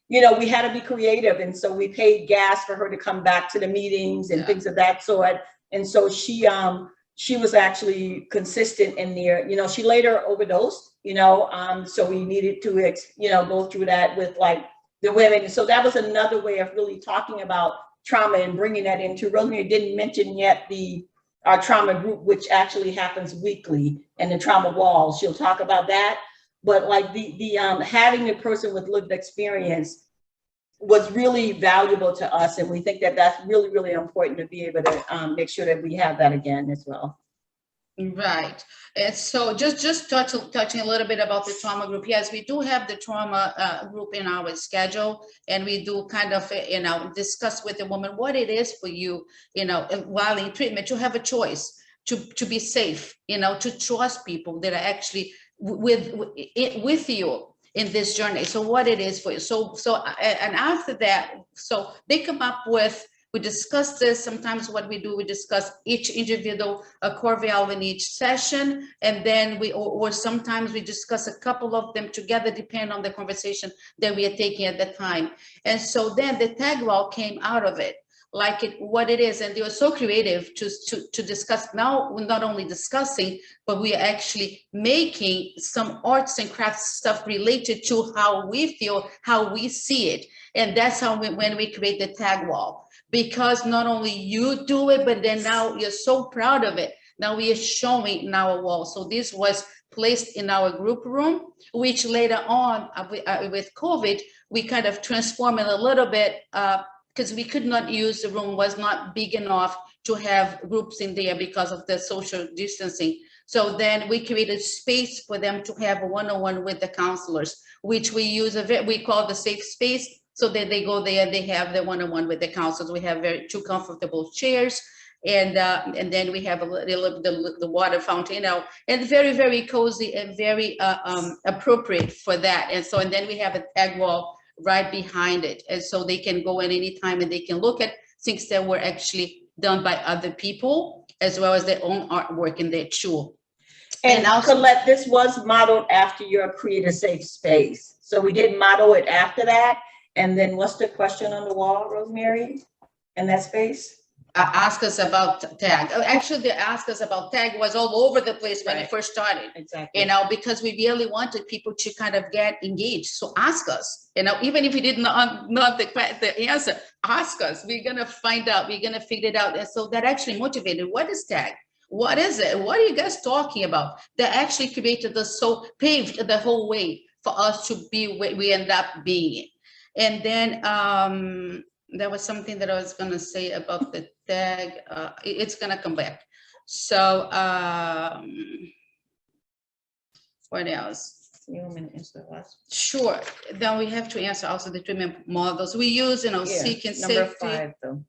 S8: you know, we had to be creative, and so we paid gas for her to come back to the meetings and things of that sort. And so she was actually consistent in there. You know, she later overdosed, you know, so we needed to, you know, go through that with like the women. So that was another way of really talking about trauma and bringing that into. Rosemary didn't mention yet our trauma group, which actually happens weekly, and the trauma wall. She'll talk about that. But like the having a person with lived experience was really valuable to us, and we think that that's really, really important to be able to make sure that we have that again as well.
S7: Right. And so just touching a little bit about the trauma group. Yes, we do have the trauma group in our schedule, and we do kind of, you know, discuss with the woman what it is for you, you know, while in treatment, to have a choice to be safe, you know, to trust people that are actually with you in this journey. So what it is for you. So and after that, so they come up with, we discuss this. Sometimes what we do, we discuss each individual core value in each session, and then or sometimes we discuss a couple of them together, depending on the conversation that we are taking at the time. And so then the tag wall came out of it, like what it is, and they were so creative to discuss. Now we're not only discussing, but we are actually making some arts and crafts stuff related to how we feel, how we see it, and that's how when we create the tag wall. Because not only you do it, but then now you're so proud of it. Now we are showing in our wall. So this was placed in our group room, which later on with COVID, we kind of transformed it a little bit because we could not use, the room was not big enough to have groups in there because of the social distancing. So then we created space for them to have a one-on-one with the counselors, which we use, we call the safe space. So that they go there, they have the one-on-one with the counselors. We have two comfortable chairs. And then we have the water fountain, you know, and very, very cozy and very appropriate for that. And so, and then we have a tag wall right behind it. And so they can go in anytime and they can look at things that were actually done by other people, as well as their own artwork in there too.
S8: And also, Colette, this was modeled after your Create a Safe Space. So we did model it after that. And then what's the question on the wall, Rosemary, in that space?
S7: Ask us about tag. Actually, they asked us about tag was all over the place when it first started.
S8: Exactly.
S7: You know, because we really wanted people to kind of get engaged. So ask us, you know, even if you did not know the answer, ask us. We're going to find out. We're going to figure it out. And so that actually motivated. What is tag? What is it? What are you guys talking about? That actually created paved the whole way for us to be where we end up being. And then there was something that I was going to say about the tag. It's going to come back. So what else?
S8: You want me to answer the last?
S7: Sure. Then we have to answer also the treatment models. We use, you know, seek and safety.
S8: Number 5, though.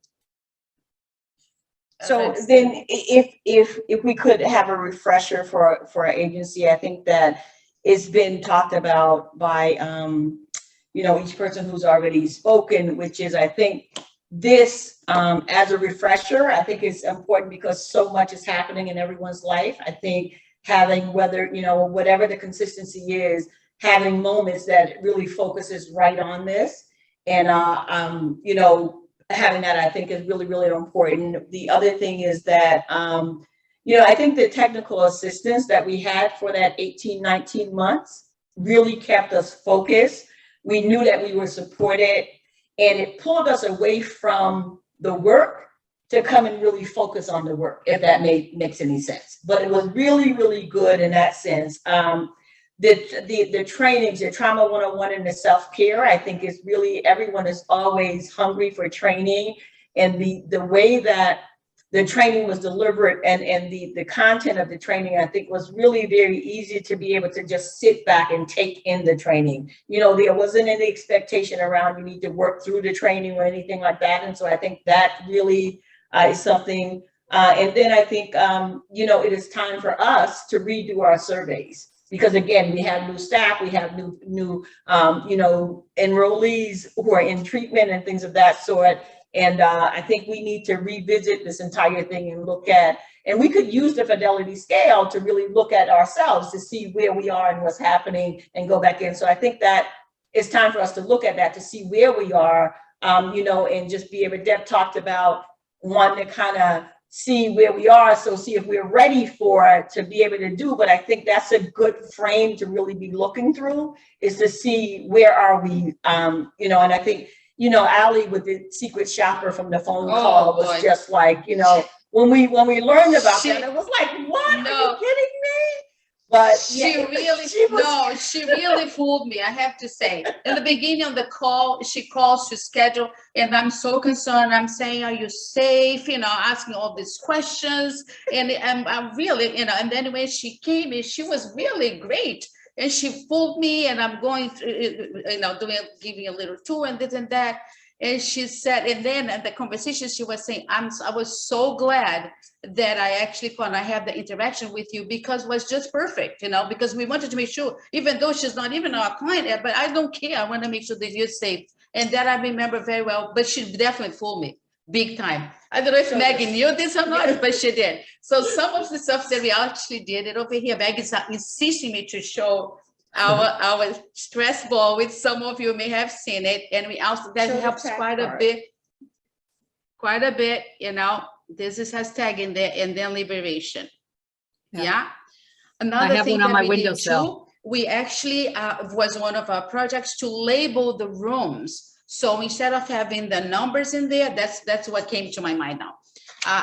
S8: So then if we could have a refresher for our agency, I think that it's been talked about by, you know, each person who's already spoken, which is, I think this as a refresher, I think is important because so much is happening in everyone's life. I think having whether, you know, whatever the consistency is, having moments that really focuses right on this. And, you know, having that, I think, is really, really important. The other thing is that, you know, I think the technical assistance that we had for that 18, 19 months really kept us focused. We knew that we were supported, and it pulled us away from the work to come and really focus on the work, if that makes any sense. But it was really, really good in that sense. The trainings, the Trauma 101 and the self-care, I think is really, everyone is always hungry for training. And the way that the training was delivered and the content of the training, I think was really very easy to be able to just sit back and take in the training. You know, there wasn't any expectation around you need to work through the training or anything like that. And so I think that really is something. And then I think, you know, it is time for us to redo our surveys. Because again, we have new staff, we have new you know, enrollees who are in treatment and things of that sort. And I think we need to revisit this entire thing and look at, and we could use the fidelity scale to really look at ourselves to see where we are and what's happening and go back in. So I think that it's time for us to look at that to see where we are, you know, and just be able, Deb talked about wanting to kind of see where we are, so see if we're ready for it to be able to do. But I think that's a good frame to really be looking through, is to see where are we, you know. And I think, you know, Allie with the secret shopper from the phone call was just like, you know, when we learned about that, it was like, what?
S7: No.
S8: Are you kidding me? But
S7: she
S8: yeah,
S7: she really fooled me, I have to say. In the beginning of the call, she calls to schedule, and I'm so concerned. I'm saying, are you safe? You know, asking all these questions. And I'm really, you know, and then when she came in, she was really great. And she fooled me, and I'm going through, you know, giving a little tour and this and that. And she said, and then at the conversation, she was saying, I was so glad that I actually I have the interaction with you, because it was just perfect, you know, because we wanted to make sure, even though she's not even our client yet, but I don't care. I want to make sure that you're safe. And that I remember very well, but she definitely fooled me big time. I don't know if Maggie knew this or not, but she did. So some of the stuff that we actually did it over here, Maggie's insisting me to show our stress ball, which some of you may have seen it, and we also that helps quite a bit, you know. This is hashtag in there, and then liberation. Yeah. Another thing that we did too, we actually was one of our projects to label the rooms. So instead of having the numbers in there, that's what came to my mind now.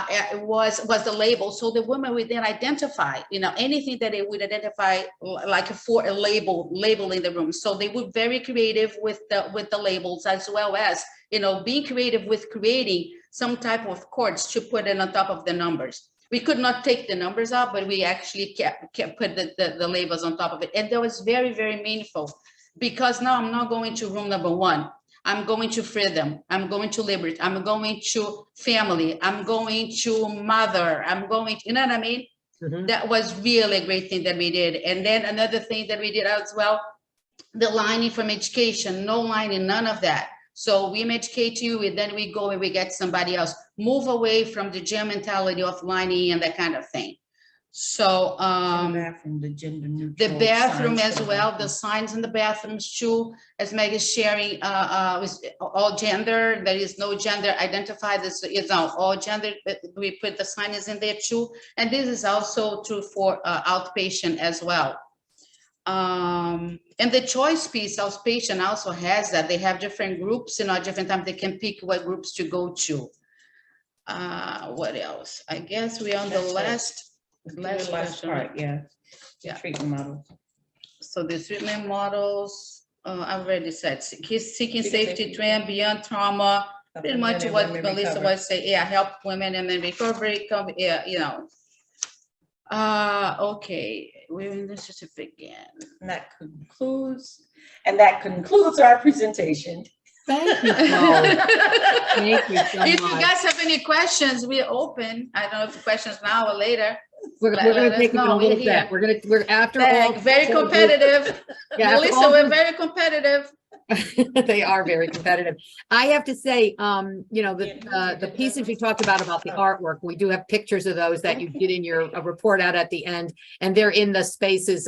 S7: It was the label, so the women would then identify, you know, anything that they would identify like for a label in the room. So they were very creative with the labels, as well as, you know, being creative with creating some type of chords to put in on top of the numbers. We could not take the numbers out, but we actually kept put the labels on top of it, and that was very, very meaningful, because now I'm not going to room number 1. I'm going to freedom. I'm going to liberty. I'm going to family. I'm going to mother. I'm going, you know what I mean?
S1: Mhm.
S7: That was really a great thing that we did. And then another thing that we did as well, the lining from education, no lining, none of that. So we educate you, and then we go and we get somebody else. Move away from the gym mentality of lining and that kind of thing. So
S8: Bathroom, the gender neutral.
S7: the bathroom
S8: signs
S7: as
S8: for the
S7: well,
S8: bathroom.
S7: the signs in the bathrooms too, as Meg is sharing, with all gender, there is no gender identified as, you know, all gender, we put the signage in there too. And this is also true for outpatient as well. And the choice piece, outpatient also has that. They have different groups, you know, different times they can pick what groups to go to. What else? I guess we're on the
S8: That's it.
S7: last question.
S8: Part, yeah. The
S7: Yeah.
S8: treatment model.
S7: So the treatment models, I've already said, seeking
S8: Seeking
S7: safety
S8: safety
S7: trend beyond trauma, pretty much
S8: Men and
S7: what
S8: women
S7: Melissa
S8: recover.
S7: was saying, yeah, help women and then recovery, come, yeah, you know. Okay, we're in the certificate.
S8: And that concludes our presentation.
S1: Thank you, Flo. Thank you so
S7: If you
S1: much.
S7: guys have any questions, we're open. I don't know if questions now or later.
S1: We're
S7: let
S1: gonna
S7: us
S1: take them in a
S7: know, we're
S1: little
S7: here.
S1: bit. We're after all.
S7: Very competitive.
S1: Yeah, after
S7: Melissa,
S1: all
S7: we're
S1: group-
S7: very competitive.
S1: They are very competitive. I have to say, you know, the pieces you talked about the artwork, we do have pictures of those that you did in your report out at the end, and they're in the spaces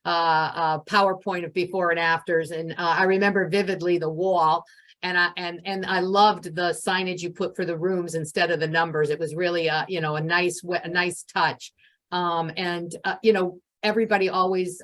S1: PowerPoint of before and afters. And I remember vividly the wall, and I loved the signage you put for the rooms instead of the numbers. It was really you know, a nice touch. You know, everybody always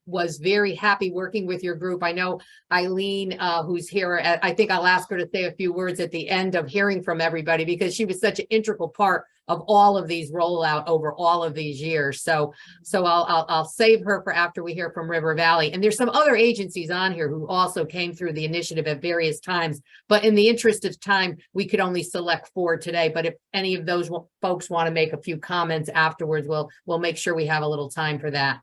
S1: was very happy working with your group. I know Eileen, who's here, I think I'll ask her to say a few words at the end of hearing from everybody, because she was such an integral part of all of these rollout over all of these years. So I'll save her for after we hear from River Valley. And there's some other agencies on here who also came through the initiative at various times, but in the interest of time, we could only select 4 today. But if any of those folks want to make a few comments afterwards, we'll make sure we have a little time for that.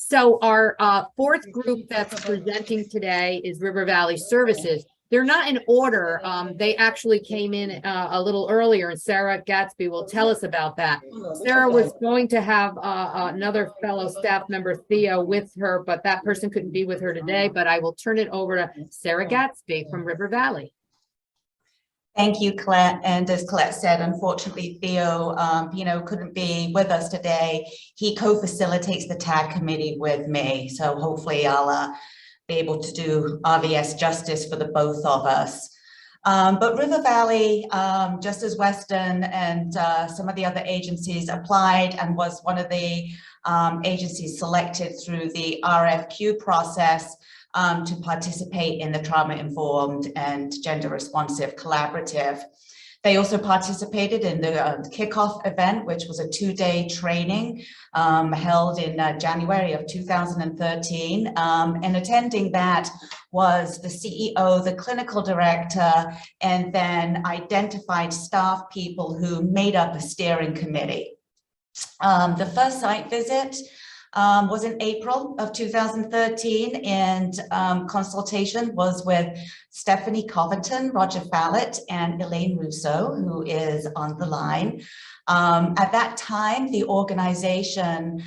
S1: So our 4th group that's presenting today is River Valley Services. They're not in order. They actually came in a little earlier, and Sarah Gatsby will tell us about that. Sarah was going to have another fellow staff member, Theo, with her, but that person couldn't be with her today. But I will turn it over to Sarah Gatsby from River Valley.
S9: Thank you, Colette. And as Colette said, unfortunately, Theo, couldn't be with us today. He co-facilitates the TAG committee with me. So hopefully I'll be able to do RVS justice for the both of us. But River Valley, just as Western and some of the other agencies, applied and was one of the agencies selected through the RFQ process to participate in the Trauma-Informed and Gender-Responsive Collaborative. They also participated in the kickoff event, which was a 2-day training held in January of 2013. And attending that was the CEO, the clinical director, and then identified staff people who made up a steering committee. The first site visit was in April of 2013, and consultation was with Stephanie Covington, Roger Fallett, and Elaine Russo, who is on the line. At that time, the organization,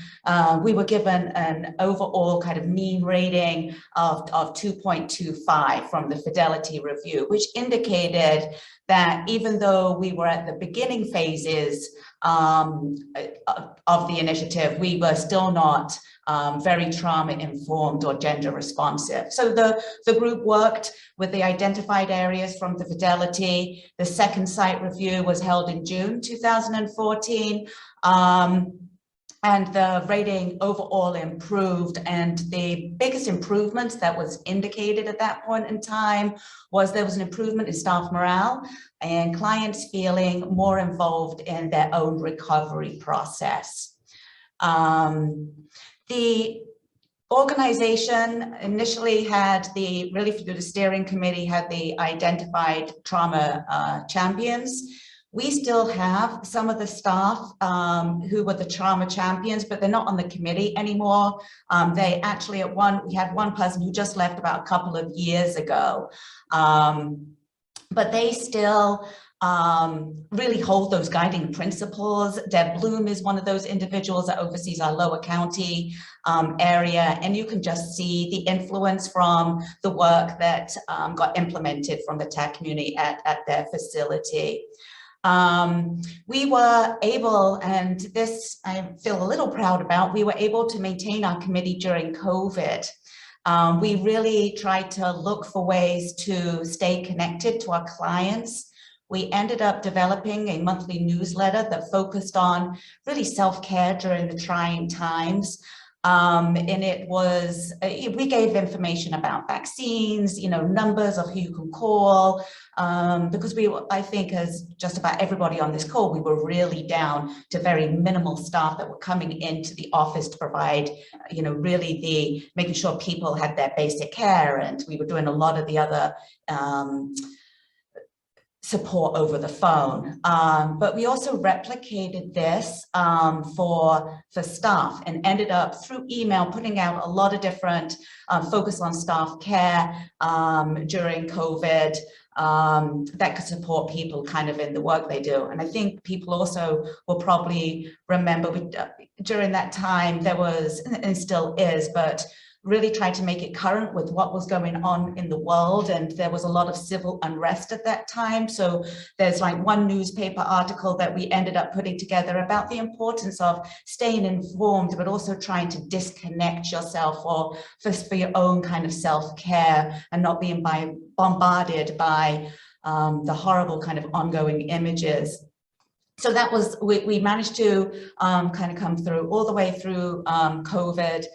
S9: we were given an overall kind of mean rating of 2.25 from the Fidelity Review, which indicated that even though we were at the beginning phases of the initiative, we were still not very trauma informed or gender responsive. So the group worked with the identified areas from the Fidelity. The second site review was held in June 2014. And the rating overall improved, and the biggest improvement that was indicated at that point in time was there was an improvement in staff morale and clients feeling more involved in their own recovery process. The organization initially had through the steering committee, had the identified trauma champions. We still have some of the staff who were the trauma champions, but they're not on the committee anymore. They actually we had one person who just left about a couple of years ago, but they still really hold those guiding principles. Deb Bloom is one of those individuals that oversees our Lower County area, and you can just see the influence from the work that got implemented from the tech community at their facility. We were able, and this I feel a little proud about, we were able to maintain our committee during COVID. We really tried to look for ways to stay connected to our clients. We ended up developing a monthly newsletter that focused on really self-care during the trying times. And it was, we gave information about vaccines, you know, numbers of who you can call, because I think as just about everybody on this call, we were really down to very minimal staff that were coming into the office to provide, you know, really making sure people had their basic care. And we were doing a lot of the other support over the phone, but we also replicated this for staff and ended up through email putting out a lot of different focus on staff care during COVID that could support people kind of in the work they do. And I think people also will probably remember during that time there was, and still is, but really tried to make it current with what was going on in the world. And there was a lot of civil unrest at that time. So there's like one newspaper article that we ended up putting together about the importance of staying informed, but also trying to disconnect yourself or for your own kind of self-care and not being bombarded by the horrible kind of ongoing images. So that was, we managed to kind of come through all the way through COVID.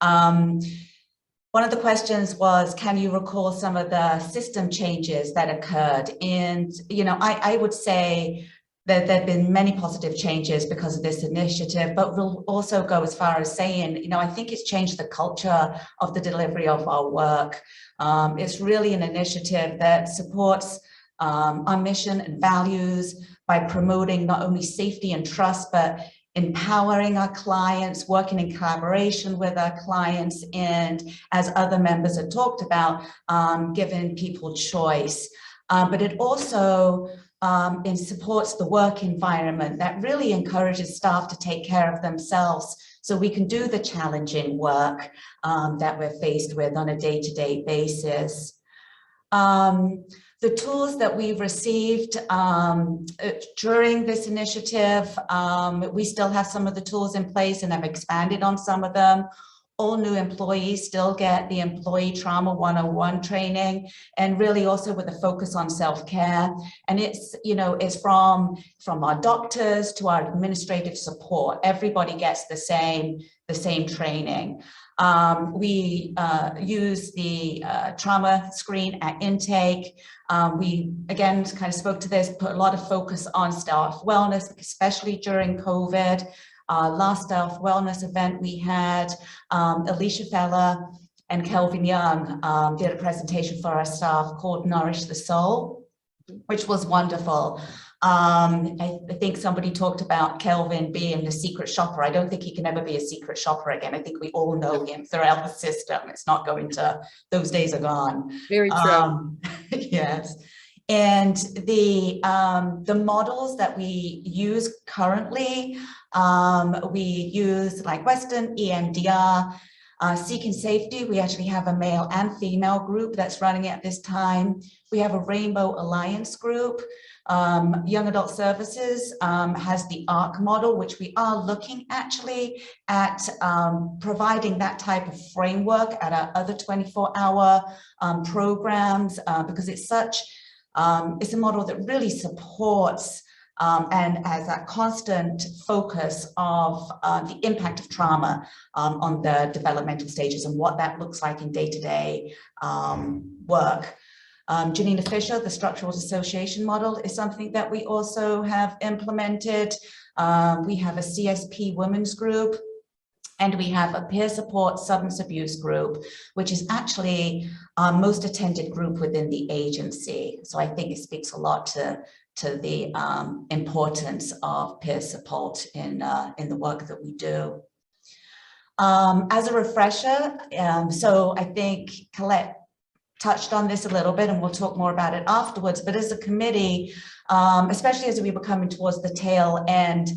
S9: One of the questions was, can you recall some of the system changes that occurred? And, you know, I would say that there have been many positive changes because of this initiative, but we'll also go as far as saying, you know, I think it's changed the culture of the delivery of our work. It's really an initiative that supports our mission and values by promoting not only safety and trust, but empowering our clients, working in collaboration with our clients, and as other members have talked about, giving people choice. But it also it supports the work environment that really encourages staff to take care of themselves so we can do the challenging work that we're faced with on a day-to-day basis. The tools that we've received during this initiative, we still have some of the tools in place and have expanded on some of them. All new employees still get the Employee Trauma 101 training, and really also with a focus on self-care. And it's, you know, it's from our doctors to our administrative support. Everybody gets the same training. We use the trauma screen at intake. We, again, kind of spoke to this, put a lot of focus on staff wellness, especially during COVID. Last staff wellness event we had, Alicia Feller and Kelvin Young did a presentation for our staff called Nourish the Soul, which was wonderful. I think somebody talked about Kelvin being the secret shopper. I don't think he can ever be a secret shopper again. I think we all know him throughout the system. It's not going to, those days are gone.
S1: Very true.
S9: Yes. And the models that we use currently, we use like Western, EMDR, Seeking Safety. We actually have a male and female group that's running at this time. We have a Rainbow Alliance group. Young Adult Services has the ARC model, which we are looking actually at providing that type of framework at our other 24-hour programs because it's such, it's a model that really supports and has that constant focus of the impact of trauma on the developmental stages and what that looks like in day-to-day work. Janina Fisher, the structural dissociation model, is something that we also have implemented. We have a CSP women's group, and we have a peer support substance abuse group, which is actually our most attended group within the agency. So I think it speaks a lot to to the importance of peer support in the work that we do. As a refresher, so I think Colette touched on this a little bit, and we'll talk more about it afterwards, but as a committee, especially as we were coming towards the tail end,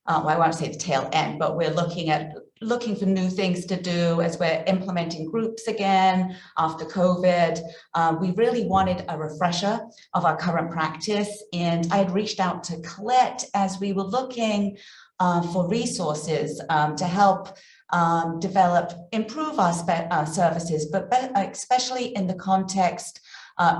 S9: well, I won't say the tail end, but we're looking for new things to do as we're implementing groups again after COVID. We really wanted a refresher of our current practice, and I had reached out to Colette as we were looking for resources to help improve our services, but especially in the context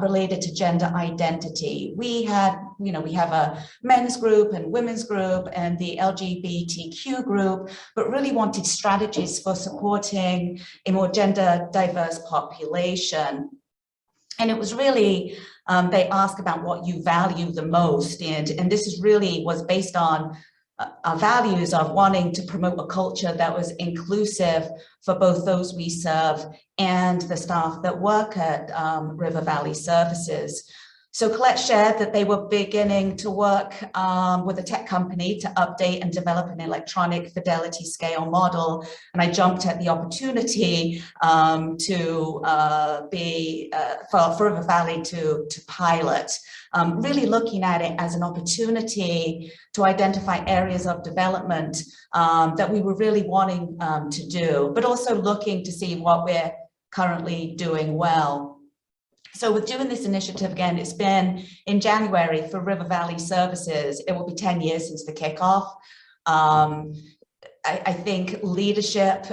S9: related to gender identity. We have a men's group and women's group and the LGBTQ group, but really wanted strategies for supporting a more gender diverse population. And it was really, they asked about what you value the most. And this was based on our values of wanting to promote a culture that was inclusive for both those we serve and the staff that work at River Valley Services. So Colette shared that they were beginning to work with a tech company to update and develop an electronic fidelity scale model. And I jumped at the opportunity for River Valley to pilot, really looking at it as an opportunity to identify areas of development that we were really wanting to do, but also looking to see what we're currently doing well. So with doing this initiative again, it's been in January for River Valley Services. It will be 10 years since the kickoff. I think leadership,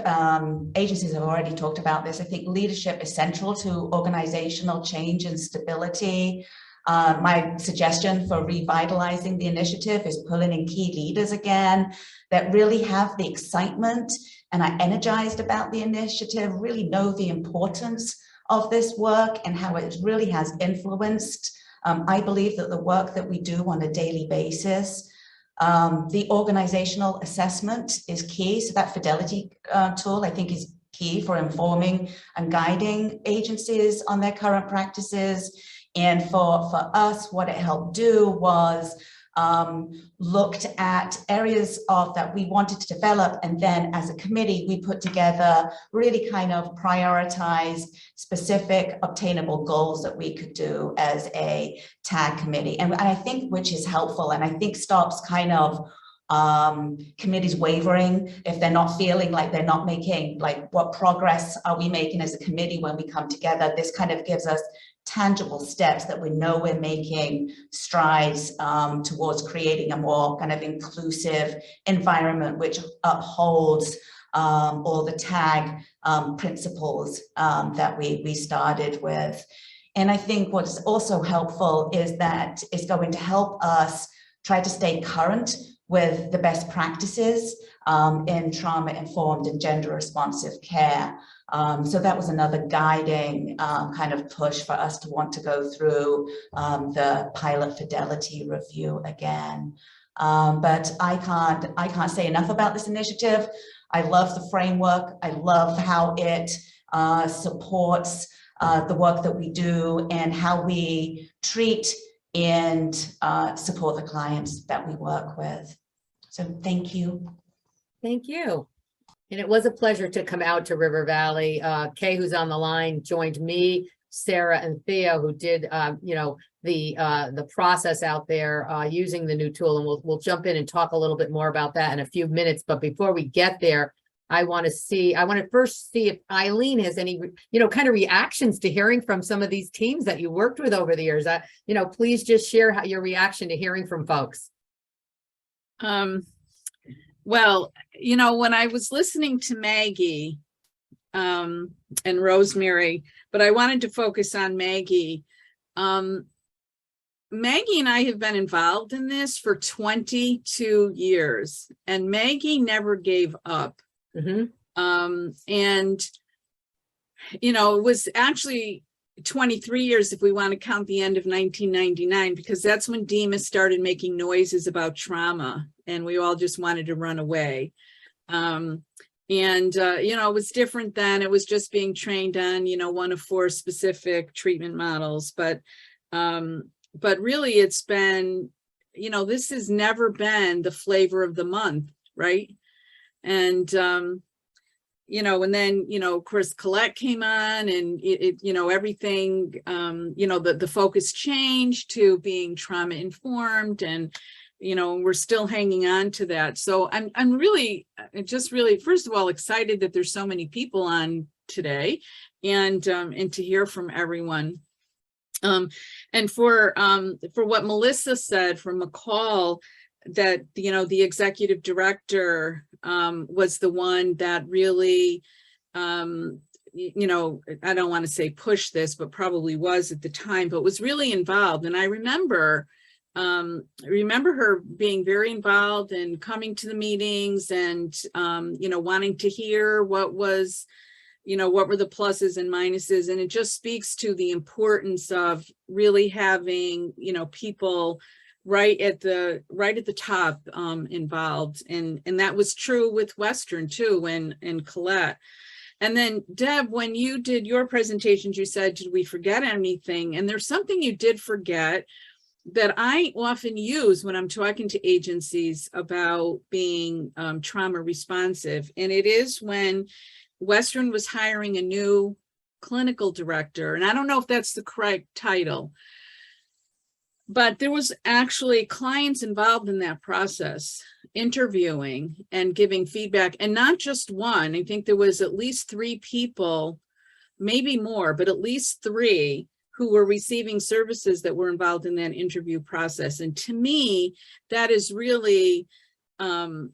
S9: agencies have already talked about this. I think leadership is central to organizational change and stability. My suggestion for revitalizing the initiative is pulling in key leaders again that really have the excitement and are energized about the initiative, really know the importance of this work and how it really has influenced, I believe, that the work that we do on a daily basis. The organizational assessment is key. So that fidelity tool, I think, is key for informing and guiding agencies on their current practices. And for us, what it helped do was looked at areas that we wanted to develop. And then as a committee, we put together really kind of prioritized specific obtainable goals that we could do as a TAG committee. And I think which is helpful, and I think stops kind of committees wavering if they're not feeling like they're not making, like, what progress are we making as a committee when we come together. This kind of gives us tangible steps that we know we're making strides towards creating a more kind of inclusive environment which upholds all the TAG principles that we started with. And I think what's also helpful is that it's going to help us try to stay current with the best practices in trauma-informed and gender-responsive care. So that was another guiding kind of push for us to want to go through the pilot fidelity review again. But I can't say enough about this initiative. I love the framework. I love how it supports the work that we do and how we treat and support the clients that we work with. So thank you.
S1: Thank you. And it was a pleasure to come out to River Valley. Kay, who's on the line, joined me, Sarah, and Theo, who did, the process out there using the new tool. And we'll jump in and talk a little bit more about that in a few minutes. But before we get there, I want to first see if Eileen has any, kind of reactions to hearing from some of these teams that you worked with over the years. Please just share your reaction to hearing from folks.
S10: Well, when I was listening to Maggie and Rosemary, but I wanted to focus on Maggie. Maggie and I have been involved in this for 22 years, and Maggie never gave up. Mm-hmm. It was actually 23 years if we want to count the end of 1999, because that's when DMHAS started making noises about trauma and we all just wanted to run away. It was different then. It was just being trained on, one of 4 specific treatment models. But really it's been you know, this has never been the flavor of the month, right? And, you know, and then, you know, of course, Colette came on and you know, everything, you know, the focus changed to being trauma informed, and, you know, we're still hanging on to that. So I'm really, just really, first of all, excited that there's so many people on today, and to hear from everyone. And for what Melissa said from McCall, that, you know, the executive director was the one that really, you know, I don't want to say push this, but probably was at the time, but was really involved. And I remember her being very involved and coming to the meetings, and, you know, wanting to hear what was, you know, what were the pluses and minuses. And it just speaks to the importance of really having, you know, people right at the top involved. And that was true with Western too, and Colette. And then Deb, when you did your presentations, you said, did we forget anything? And there's something you did forget that I often use when I'm talking to agencies about being trauma responsive. And it is when Western was hiring a new clinical director, and I don't know if that's the correct title, but there was actually clients involved in that process, interviewing and giving feedback, and not just one. I think there was at least 3 people, maybe more, but at least 3 who were receiving services that were involved in that interview process. And to me, that is really, you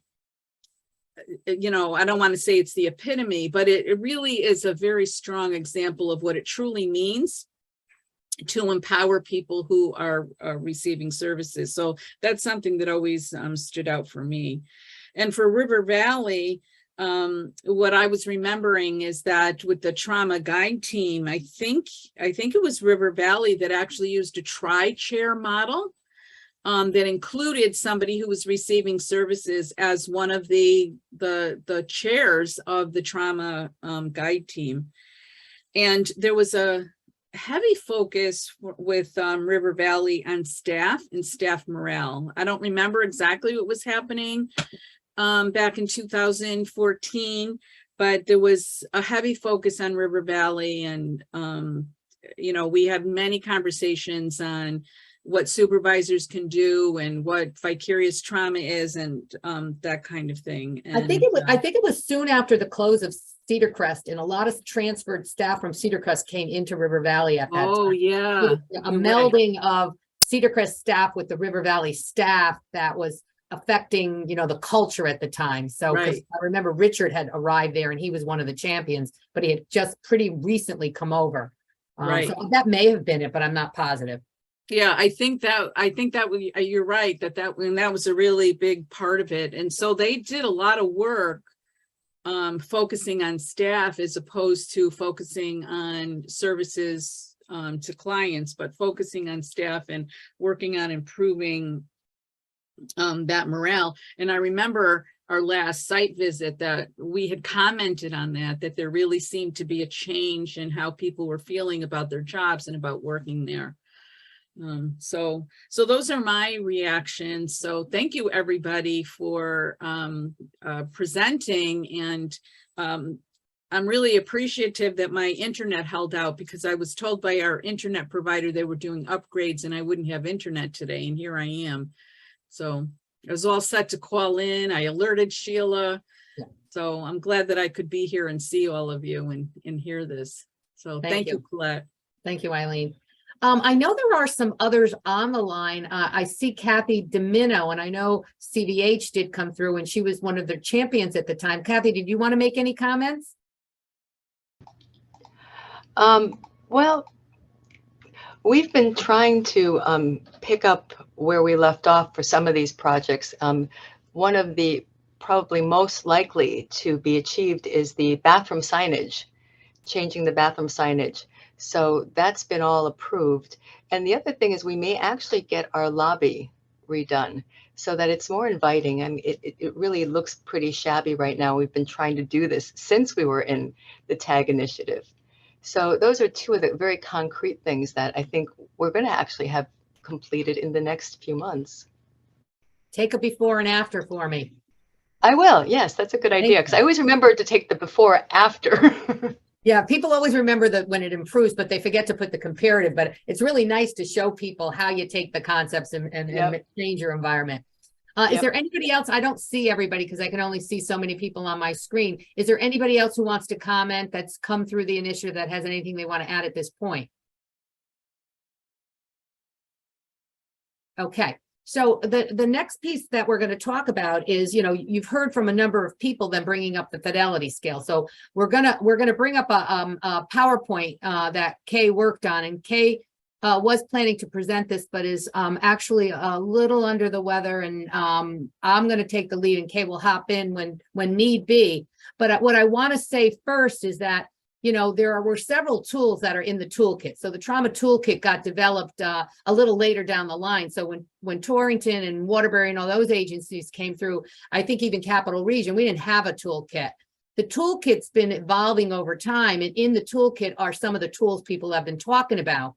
S10: know, I don't want to say it's the epitome, but it really is a very strong example of what it truly means to empower people who are receiving services. So that's something that always stood out for me. And for River Valley, what I was remembering is that with the trauma guide team, I think it was River Valley that actually used a tri-chair model that included somebody who was receiving services as one of the chairs of the trauma guide team. And there was a heavy focus with River Valley on staff and staff morale. I don't remember exactly what was happening back in 2014, but there was a heavy focus on River Valley. And, you know, we had many conversations on what supervisors can do and what vicarious trauma is, and that kind of thing. And,
S1: I think it was soon after the close of Cedar Crest, and a lot of transferred staff from Cedar Crest came into River Valley at that time.
S10: Oh, yeah.
S1: A melding of Cedar Crest staff with the River Valley staff that was affecting, you know, the culture at the time. So 'cause I remember Richard had arrived there and he was one of the champions, but he had just pretty recently come over. So that may have been it, but I'm not positive.
S10: Yeah, I think that you're right, that was a really big part of it. And so they did a lot of work focusing on staff as opposed to focusing on services to clients, but focusing on staff and working on improving that morale. And I remember our last site visit that we had commented on that there really seemed to be a change in how people were feeling about their jobs and about working there. So those are my reactions. So thank you everybody for presenting, and I'm really appreciative that my internet held out, because I was told by our internet provider they were doing upgrades and I wouldn't have internet today, and here I am. So I was all set to call in. I alerted Sheila. Yeah. So I'm glad that I could be here and see all of you and hear this. So thank you, Colette.
S1: Thank you, Eileen. I know there are some others on the line. I see Kathy Domino, and I know CVH did come through, and she was one of their champions at the time. Kathy, did you want to make any comments?
S11: Well, we've been trying to pick up where we left off for some of these projects. One of the probably most likely to be achieved is the bathroom signage, changing the bathroom signage. So that's been all approved. And the other thing is we may actually get our lobby redone so that it's more inviting. I mean, it really looks pretty shabby right now. We've been trying to do this since we were in the TAG initiative. So those are 2 of the very concrete things that I think we're going to actually have completed in the next few months.
S1: Take a before and after for me.
S11: I will. Yes, that's a good idea. Because I always remember to take the before after.
S1: Yeah, people always remember that when it improves, but they forget to put the comparative. But it's really nice to show people how you take the concepts and change your environment. Is there anybody else? I don't see everybody because I can only see so many people on my screen. Is there anybody else who wants to comment that's come through the initiative that has anything they want to add at this point? Okay. So the next piece that we're going to talk about is, you've heard from a number of people then bringing up the fidelity scale. So we're gonna bring up a PowerPoint that Kay worked on, and Kay was planning to present this, but is actually a little under the weather, and I'm going to take the lead, and Kay will hop in when need be. But what I want to say first is that there were several tools that are in the toolkit. So the trauma toolkit got developed a little later down the line. So when Torrington and Waterbury and all those agencies came through, I think even Capital Region, we didn't have a toolkit. The toolkit's been evolving over time, and in the toolkit are some of the tools people have been talking about.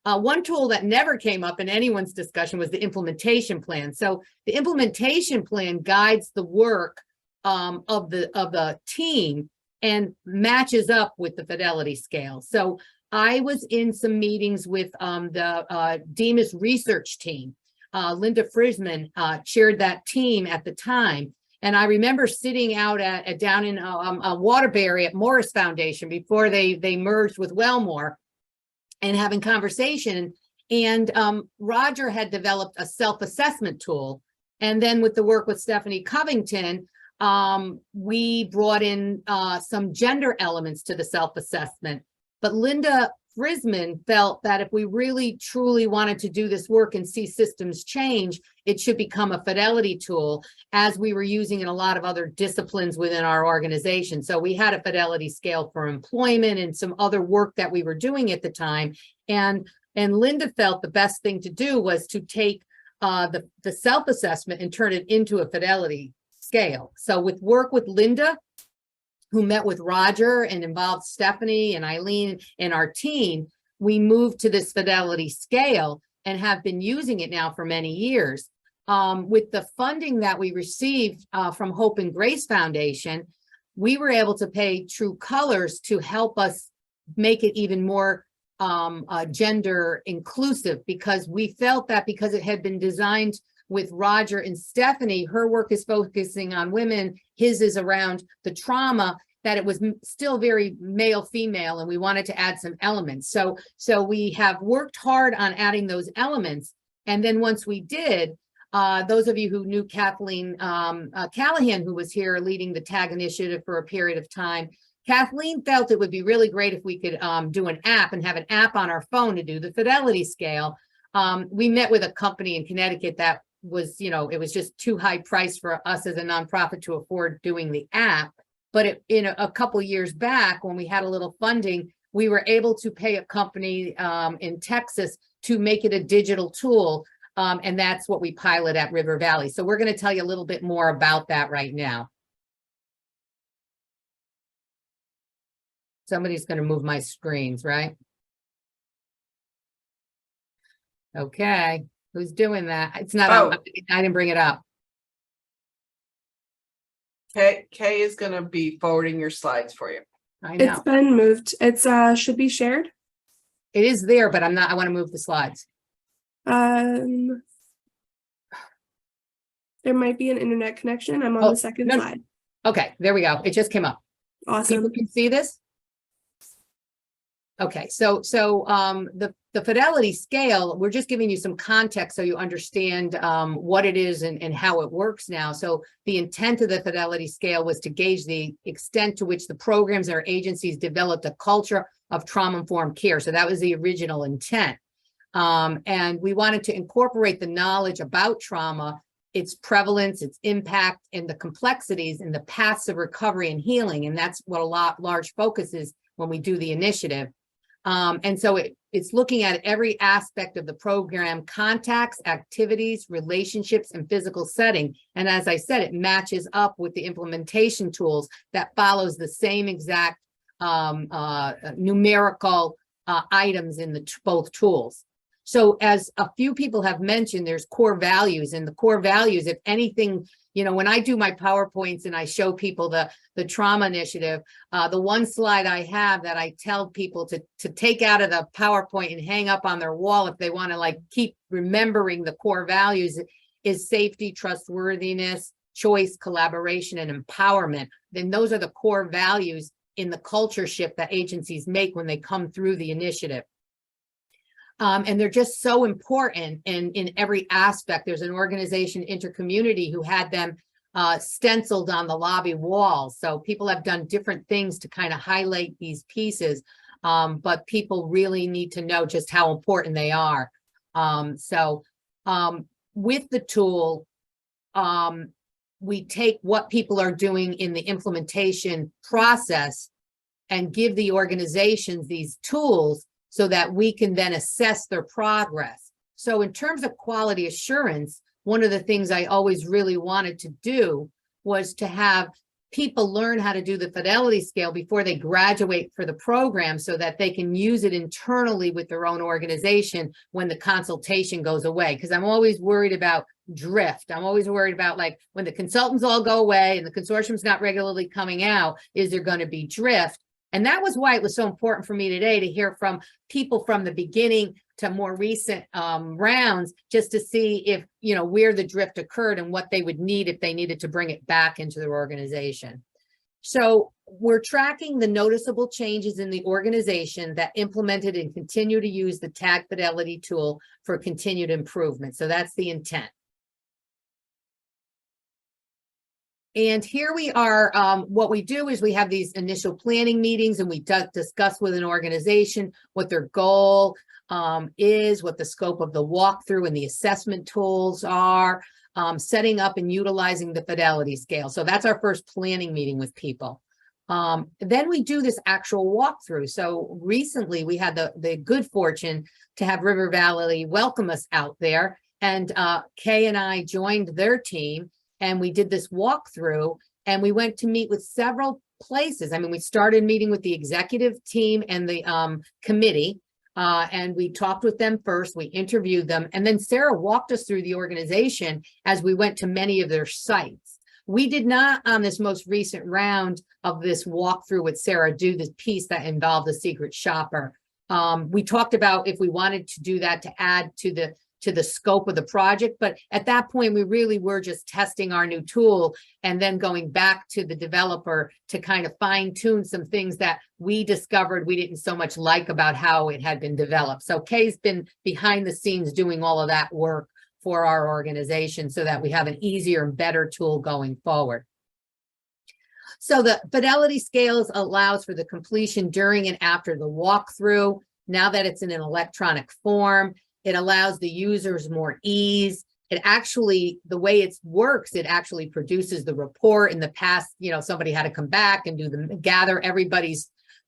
S1: One tool that never came up in anyone's discussion was the implementation plan. So the implementation plan guides the work of the team and matches up with the fidelity scale. So I was in some meetings with the DMHAS research team. Linda Frisman chaired that team at the time. And I remember sitting out down in Waterbury at Morris Foundation before they merged with Wellmore and having conversation. And Roger had developed a self-assessment tool. And then with the work with Stephanie Covington, we brought in some gender elements to the self-assessment. But Linda Frisman felt that if we really truly wanted to do this work and see systems change, it should become a fidelity tool, as we were using in a lot of other disciplines within our organization. So we had a fidelity scale for employment and some other work that we were doing at the time. And Linda felt the best thing to do was to take the self-assessment and turn it into a fidelity scale. So with work with Linda, who met with Roger and involved Stephanie and Eileen and our team, we moved to this fidelity scale and have been using it now for many years. With the funding that we received from Hope and Grace Foundation, we were able to pay True Colors to help us make it even more gender inclusive, because we felt that because it had been designed with Roger and Stephanie, her work is focusing on women, his is around the trauma, that it was still very male-female, and we wanted to add some elements. So we have worked hard on adding those elements. And then once we did, those of you who knew Kathleen Callahan, who was here leading the TAG initiative for a period of time, Kathleen felt it would be really great if we could do an app and have an app on our phone to do the fidelity scale. We met with a company in Connecticut that was, it was just too high price for us as a nonprofit to afford doing the app. But in a couple of years back, when we had a little funding, we were able to pay a company in Texas to make it a digital tool. And that's what we pilot at River Valley. So we're going to tell you a little bit more about that right now. Somebody's going to move my screens, right? Okay. Who's doing that? It's not, I didn't bring it up.
S2: Kay is going to be forwarding your slides for you.
S1: I know.
S12: It's been moved. It's should be shared.
S1: It is there, but I want to move the slides.
S12: There might be an internet connection. I'm on the second slide.
S1: Okay, there we go. It just came up.
S12: Awesome.
S1: People can see this? Okay, so the fidelity scale, we're just giving you some context so you understand what it is and how it works now. So the intent of the fidelity scale was to gauge the extent to which the programs or agencies developed a culture of trauma-informed care. So that was the original intent. And we wanted to incorporate the knowledge about trauma, its prevalence, its impact, and the complexities and the paths of recovery and healing. And that's what a large focus is when we do the initiative. And so it's looking at every aspect of the program: contacts, activities, relationships, and physical setting. And as I said, it matches up with the implementation tools that follows the same exact numerical items in both tools. So as a few people have mentioned, there's core values, and the core values, if anything, you know, when I do my PowerPoints and I show people the trauma initiative, the one slide I have that I tell people to take out of the PowerPoint and hang up on their wall if they want to like keep remembering the core values is safety, trustworthiness, choice, collaboration, and empowerment. Then those are the core values in the culture shift that agencies make when they come through the initiative. And they're just so important in every aspect. There's an organization, Intercommunity, who had them stenciled on the lobby walls. So people have done different things to kind of highlight these pieces, but people really need to know just how important they are. With the tool, we take what people are doing in the implementation process and give the organizations these tools so that we can then assess their progress. So in terms of quality assurance, one of the things I always really wanted to do was to have people learn how to do the fidelity scale before they graduate for the program so that they can use it internally with their own organization when the consultation goes away. Because I'm always worried about drift. I'm always worried about, like, when the consultants all go away and the consortium's not regularly coming out, is there going to be drift? And that was why it was so important for me today to hear from people from the beginning to more recent rounds, just to see if, you know, where the drift occurred and what they would need if they needed to bring it back into their organization. So we're tracking the noticeable changes in the organization that implemented and continue to use the tag fidelity tool for continued improvement. So that's the intent. And here we are. What we do is we have these initial planning meetings, and we discuss with an organization what their goal is, what the scope of the walkthrough and the assessment tools are, setting up and utilizing the fidelity scale. So that's our first planning meeting with people. Then we do this actual walkthrough. So recently we had the good fortune to have River Valley welcome us out there, and Kay and I joined their team. And we did this walkthrough, and we went to meet with several places. I mean, we started meeting with the executive team and the committee, and we talked with them first. We interviewed them, and then Sarah walked us through the organization as we went to many of their sites. We did not, on this most recent round of this walkthrough with Sarah, do this piece that involved the secret shopper. We talked about if we wanted to do that to add to the scope of the project. But at that point, we really were just testing our new tool and then going back to the developer to kind of fine tune some things that we discovered we didn't so much like about how it had been developed. So Kay's been behind the scenes doing all of that work for our organization so that we have an easier and better tool going forward. So the fidelity scales allows for the completion during and after the walkthrough. Now that it's in an electronic form, it allows the users more ease. It actually, the way it works, it actually produces the report. In the past, you know, somebody had to come back and gather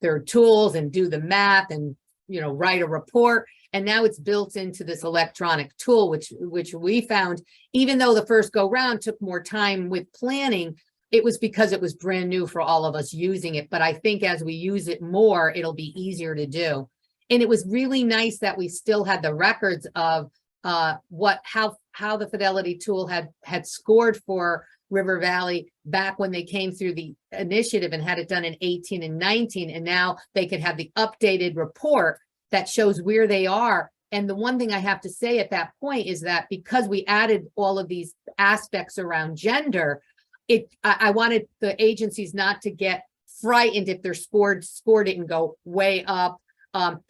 S1: their tools and do the math and, you know, write a report. And now it's built into this electronic tool, which we found, even though the first go round took more time with planning, it was because it was brand new for all of us using it. But I think as we use it more, it'll be easier to do. And it was really nice that we still had the records of how the fidelity tool had scored for River Valley back when they came through the initiative and had it done in 18 and 19. And now they could have the updated report that shows where they are. And the one thing I have to say at that point is that because we added all of these aspects around gender, I wanted the agencies not to get frightened if their score didn't go way up.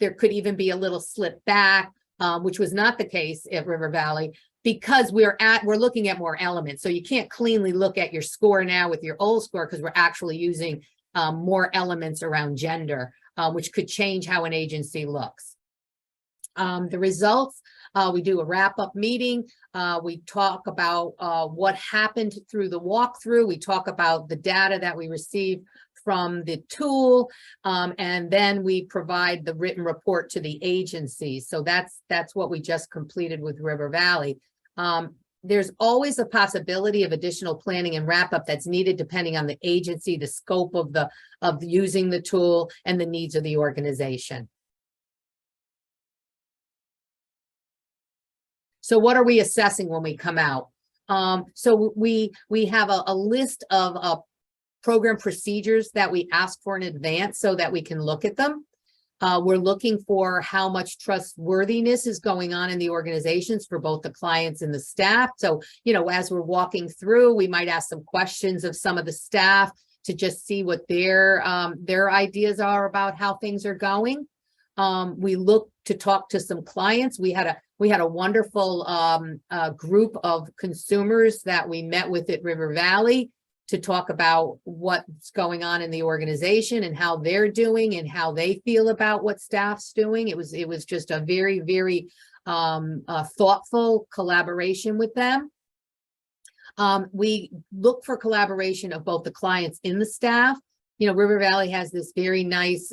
S1: There could even be a little slip back, which was not the case at River Valley, because we're looking at more elements. So you can't cleanly look at your score now with your old score, because we're actually using more elements around gender, which could change how an agency looks. The results, we do a wrap-up meeting. We talk about what happened through the walkthrough. We talk about the data that we received from the tool, and then we provide the written report to the agency. So that's what we just completed with River Valley. There's always a possibility of additional planning and wrap-up that's needed depending on the agency, the scope of using the tool, and the needs of the organization. So what are we assessing when we come out? So we have a list of program procedures that we ask for in advance so that we can look at them. We're looking for how much trustworthiness is going on in the organizations for both the clients and the staff. So, you know, as we're walking through, we might ask some questions of some of the staff to just see what their ideas are about how things are going. We look to talk to some clients. We had a wonderful group of consumers that we met with at River Valley to talk about what's going on in the organization and how they're doing and how they feel about what staff's doing. It was just a very, very thoughtful collaboration with them. We look for collaboration of both the clients and the staff. You know, River Valley has this very nice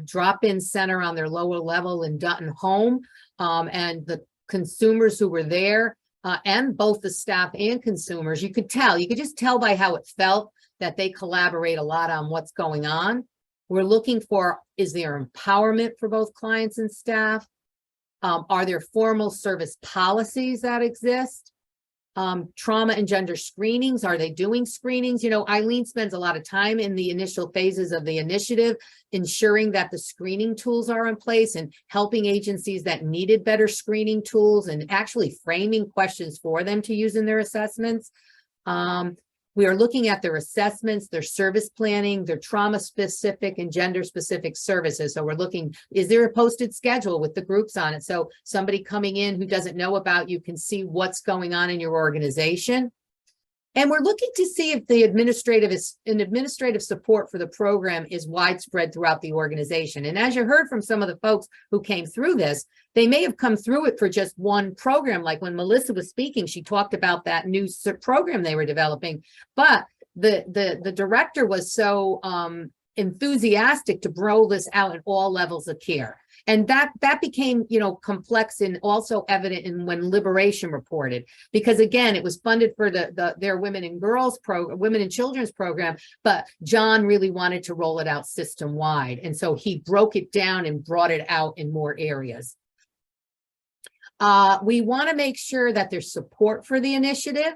S1: drop-in center on their lower level in Dutton Home, and the consumers who were there, and both the staff and consumers, you could just tell by how it felt that they collaborate a lot on what's going on. We're looking for, is there empowerment for both clients and staff? Are there formal service policies that exist? Trauma and gender screenings, are they doing screenings? You know, Eileen spends a lot of time in the initial phases of the initiative, ensuring that the screening tools are in place and helping agencies that needed better screening tools and actually framing questions for them to use in their assessments. We are looking at their assessments, their service planning, their trauma specific and gender specific services. So we're looking, is there a posted schedule with the groups on it? So somebody coming in who doesn't know about you can see what's going on in your organization. And we're looking to see if the administrative support for the program is widespread throughout the organization. And as you heard from some of the folks who came through this, they may have come through it for just one program. Like when Melissa was speaking, she talked about that new program they were developing, but the director was so enthusiastic to roll this out at all levels of care. And that became, you know, complex and also evident in when Liberation reported, because again, it was funded for their women and children's program, but John really wanted to roll it out system wide. And so he broke it down and brought it out in more areas. We want to make sure that there's support for the initiative.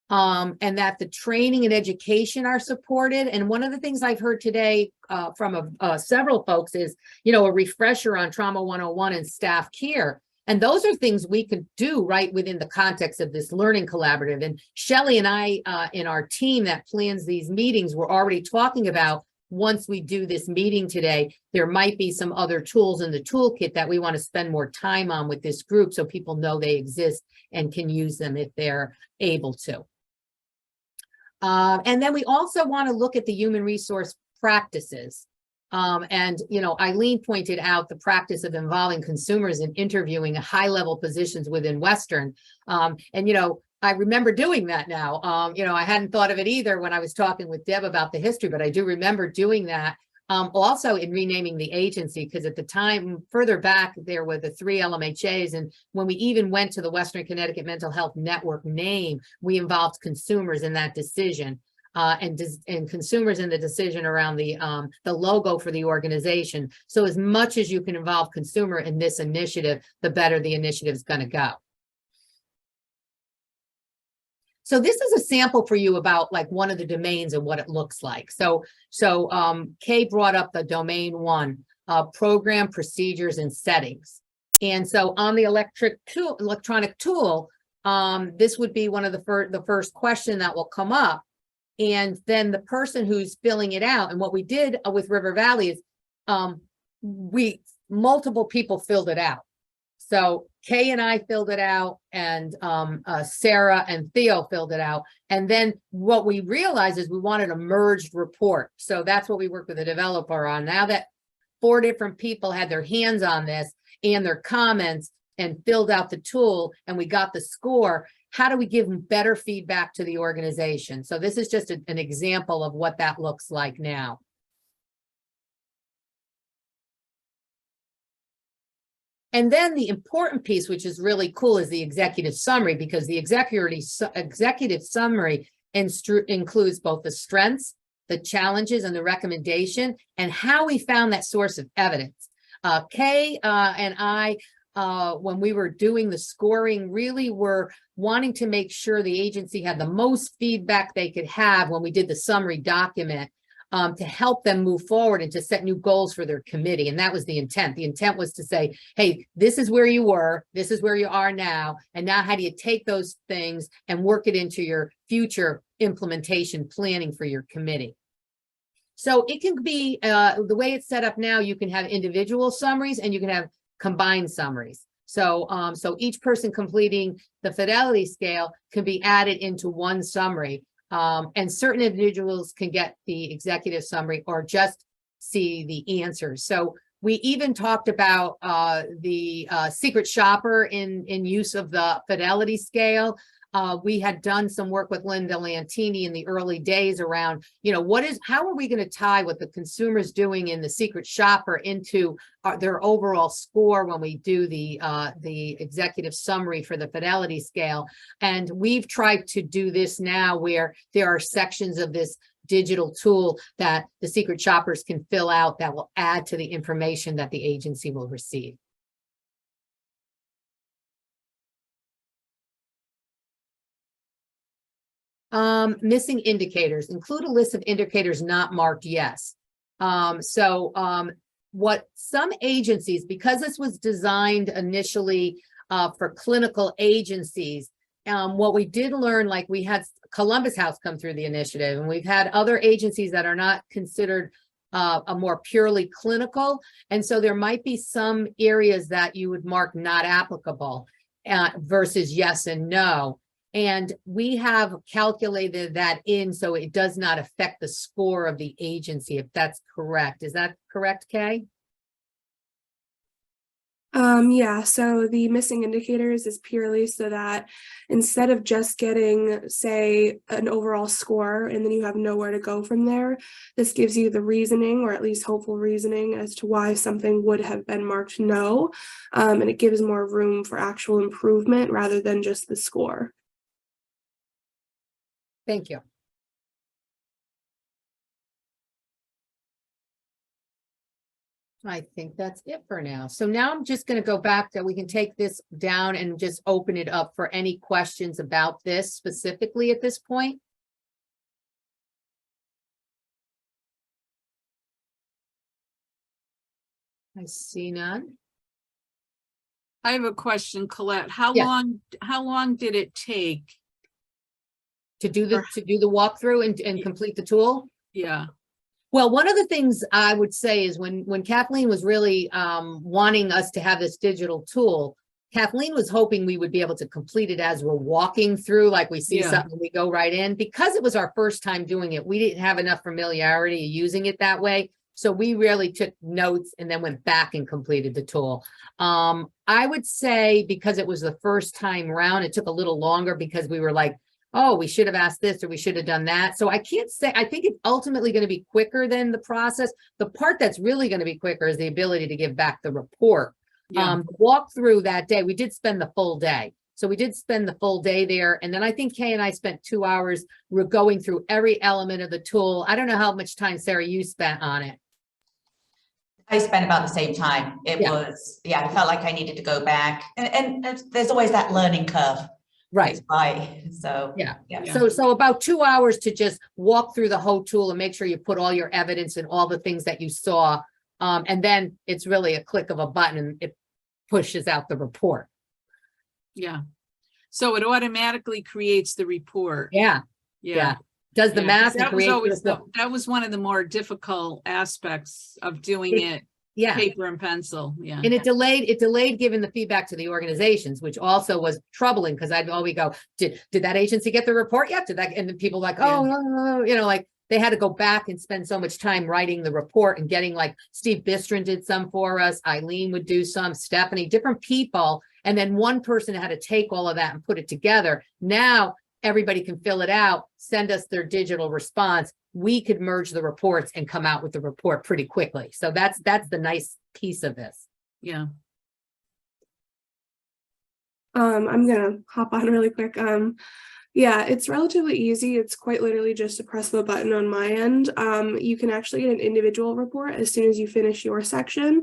S1: And that the training and education are supported. And one of the things I've heard today from several folks is, you know, a refresher on Trauma 101 and staff care. And those are things we could do right within the context of this learning collaborative. And Shelley and I, in our team that plans these meetings, we're already talking about, once we do this meeting today, there might be some other tools in the toolkit that we want to spend more time on with this group so people know they exist and can use them if they're able to. And then we also want to look at the human resource practices. And, you know, Eileen pointed out the practice of involving consumers in interviewing high-level positions within Western. And, you know, I remember doing that now. You know, I hadn't thought of it either when I was talking with Deb about the history, but I do remember doing that. Also in renaming the agency, because at the time, further back, there were the 3 LMHAs. And when we even went to the Western Connecticut Mental Health Network name, we involved consumers in that decision and consumers in the decision around the logo for the organization. So as much as you can involve consumer in this initiative, the better the initiative is going to go. So this is a sample for you about like one of the domains and what it looks like. So Kay brought up the domain 1, program procedures and settings. And so on the electronic tool, this would be one of the first question that will come up. And then the person who's filling it out, and what we did with River Valley is multiple people filled it out. So Kay and I filled it out, and Sarah and Theo filled it out. And then what we realized is we wanted a merged report. So that's what we worked with the developer on. Now that 4 different people had their hands on this and their comments and filled out the tool, and we got the score, how do we give them better feedback to the organization? So this is just an example of what that looks like now. And then the important piece, which is really cool, is the executive summary, because the executive summary includes both the strengths, the challenges, and the recommendation, and how we found that source of evidence. Kay and I when we were doing the scoring, really were wanting to make sure the agency had the most feedback they could have when we did the summary document, to help them move forward and to set new goals for their committee. And that was the intent. The intent was to say, hey, this is where you were, this is where you are now. And now how do you take those things and work it into your future implementation planning for your committee? So it can be, the way it's set up now, you can have individual summaries and you can have combined summaries. So, so each person completing the fidelity scale can be added into one summary. And certain individuals can get the executive summary or just see the answers. So we even talked about the secret shopper in use of the fidelity scale. We had done some work with Linda Lantini in the early days around, you know, how are we going to tie what the consumer's doing in the secret shopper into their overall score when we do the executive summary for the fidelity scale. And we've tried to do this now where there are sections of this digital tool that the secret shoppers can fill out that will add to the information that the agency will receive. Missing indicators. Include a list of indicators not marked yes. What some agencies, because this was designed initially for clinical agencies, what we did learn, like we had Columbus House come through the initiative, and we've had other agencies that are not considered a more purely clinical. And so there might be some areas that you would mark not applicable versus yes and no. And we have calculated that in so it does not affect the score of the agency, if that's correct. Is that correct, Kay?
S12: Yeah, so the missing indicators is purely so that instead of just getting, say, an overall score and then you have nowhere to go from there, this gives you the reasoning, or at least hopeful reasoning, as to why something would have been marked no, and it gives more room for actual improvement rather than just the score.
S1: Thank you. I think that's it for now. So now I'm just going to go back that we can take this down and just open it up for any questions about this specifically at this point. I see none.
S10: I have a question, Colette. How
S1: Yes.
S10: long did it take?
S1: To do the walkthrough and complete the tool?
S10: Yeah.
S1: Well, one of the things I would say is when Kathleen was really wanting us to have this digital tool, Kathleen was hoping we would be able to complete it as we're walking through, like we see something, we go right in. Because it was our first time doing it, we didn't have enough familiarity using it that way. So we really took notes and then went back and completed the tool. I would say because it was the first time around, it took a little longer because we were like, oh, we should have asked this or we should have done that. So I can't say, I think it's ultimately going to be quicker than the process. The part that's really going to be quicker is the ability to give back the report. Walk through that day, we did spend the full day. So we did spend the full day there. And then I think Kay and I spent 2 hours going through every element of the tool. I don't know how much time, Sarah, you spent on it.
S9: I spent about the same time. It was, I felt like I needed to go back. And there's always that learning curve.
S1: Right.
S9: So
S1: So about 2 hours to just walk through the whole tool and make sure you put all your evidence and all the things that you saw. And then it's really a click of a button and it pushes out the report.
S10: Yeah. So it automatically creates the report.
S1: Yeah. Does the math and create
S10: that was one of the more difficult aspects of doing it. Paper and pencil. Yeah.
S1: And it delayed giving the feedback to the organizations, which also was troubling because I'd always go, did that agency get the report yet? Did that? And then people like, oh, you know, like they had to go back and spend so much time writing the report and getting, like Steve Bistron did some for us. Eileen would do some, Stephanie, different people. And then one person had to take all of that and put it together. Now everybody can fill it out, send us their digital response. We could merge the reports and come out with the report pretty quickly. So that's the nice piece of this.
S10: Yeah.
S12: I'm gonna hop on really quick. Yeah, it's relatively easy. It's quite literally just to press the button on my end. You can actually get an individual report as soon as you finish your section.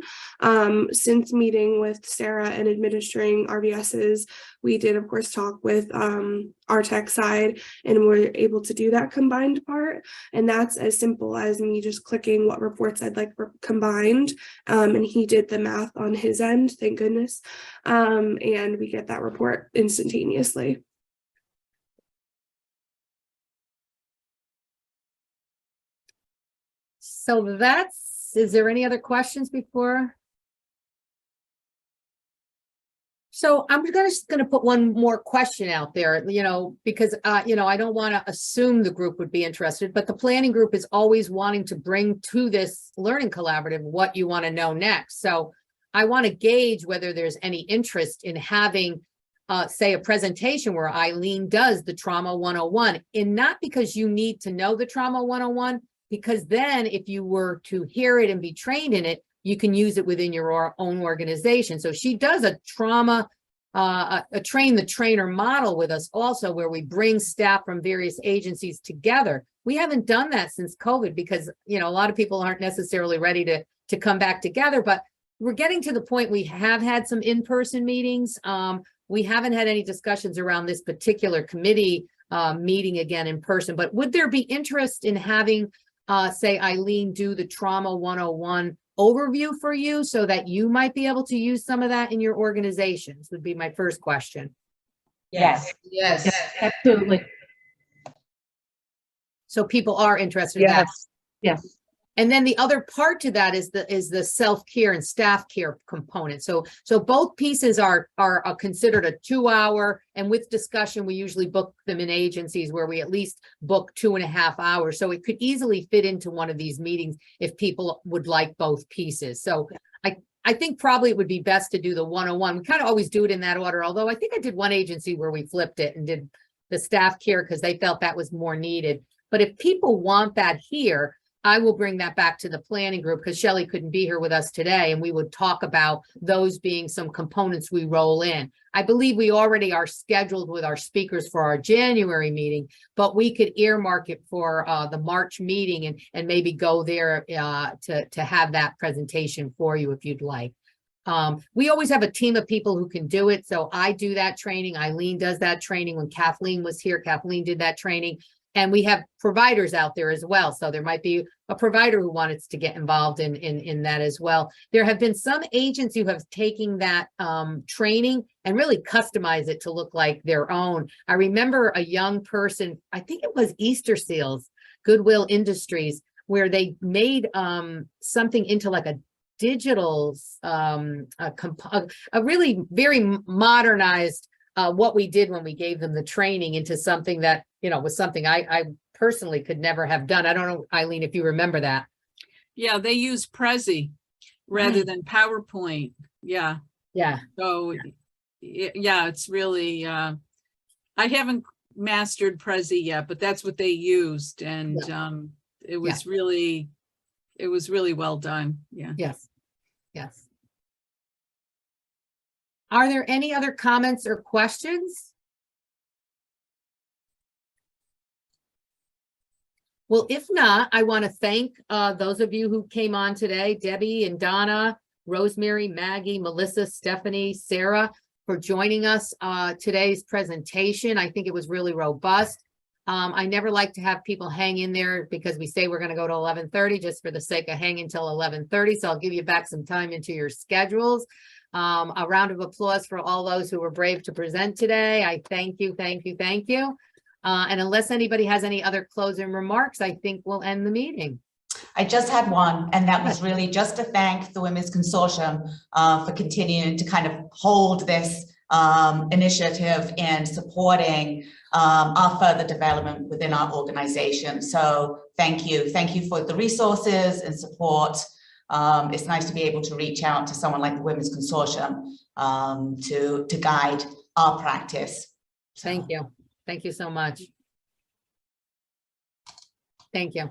S12: Since meeting with Sarah and administering RVSs, we did, of course, talk with our tech side, and we're able to do that combined part. And that's as simple as me just clicking what reports I'd like combined. And he did the math on his end, thank goodness. And we get that report instantaneously.
S1: So is there any other questions before? So I'm just going to put one more question out there, because, I don't want to assume the group would be interested, but the planning group is always wanting to bring to this learning collaborative what you want to know next. So I want to gauge whether there's any interest in having, say, a presentation where Eileen does the Trauma 101, and not because you need to know the Trauma 101, because then if you were to hear it and be trained in it, you can use it within your own organization. So she does a trauma, a train the trainer model with us also, where we bring staff from various agencies together. We haven't done that since COVID because, a lot of people aren't necessarily ready to come back together, but we're getting to the point we have had some in-person meetings. We haven't had any discussions around this particular committee meeting again in person, but would there be interest in having say Eileen do the Trauma 101 overview for you so that you might be able to use some of that in your organizations would be my first question.
S8: Yes.
S7: Yes.
S3: Absolutely.
S1: So people are interested in that.
S3: Yes.
S1: And then the other part to that is the self-care and staff care component. So both pieces are considered a 2-hour, and with discussion, we usually book them in agencies where we at least book 2.5 hours. So it could easily fit into one of these meetings if people would like both pieces. So I think probably it would be best to do the 101. We kind of always do it in that order, although I think I did one agency where we flipped it and did the staff care because they felt that was more needed. But if people want that here, I will bring that back to the planning group because Shelley couldn't be here with us today, and we would talk about those being some components we roll in. I believe we already are scheduled with our speakers for our January meeting, but we could earmark it for the March meeting and maybe go there to have that presentation for you if you'd like. We always have a team of people who can do it. So I do that training. Eileen does that training. When Kathleen was here, Kathleen did that training. And we have providers out there as well. So there might be a provider who wanted to get involved in that as well. There have been some agents who have taken that training and really customized it to look like their own. I remember a young person, I think it was Easter Seals, Goodwill Industries, where they made something into like a digital, a really very modernized what we did when we gave them the training into something that, was something I personally could never have done. I don't know, Eileen, if you remember that.
S10: Yeah, they use Prezi rather than PowerPoint. Yeah.
S1: Yeah.
S10: So, yeah, it's really, I haven't mastered Prezi yet, but that's what they used. And it was really well done. Yeah.
S1: Yes. Yes. Are there any other comments or questions? Well, if not, I want to thank those of you who came on today, Debbie and Donna, Rosemary, Maggie, Melissa, Stephanie, Sarah, for joining us today's presentation. I think it was really robust. I never like to have people hang in there because we say we're going to go to 11:30 just for the sake of hanging till 11:30. So I'll give you back some time into your schedules. A round of applause for all those who were brave to present today. I thank you, thank you, thank you. And unless anybody has any other closing remarks, I think we'll end the meeting.
S9: I just had one, and that was really just to thank the Women's Consortium for continuing to kind of hold this initiative and supporting our further development within our organization. So thank you. Thank you for the resources and support. It's nice to be able to reach out to someone like the Women's Consortium to guide our practice. So.
S1: Thank you. Thank you so much. Thank you.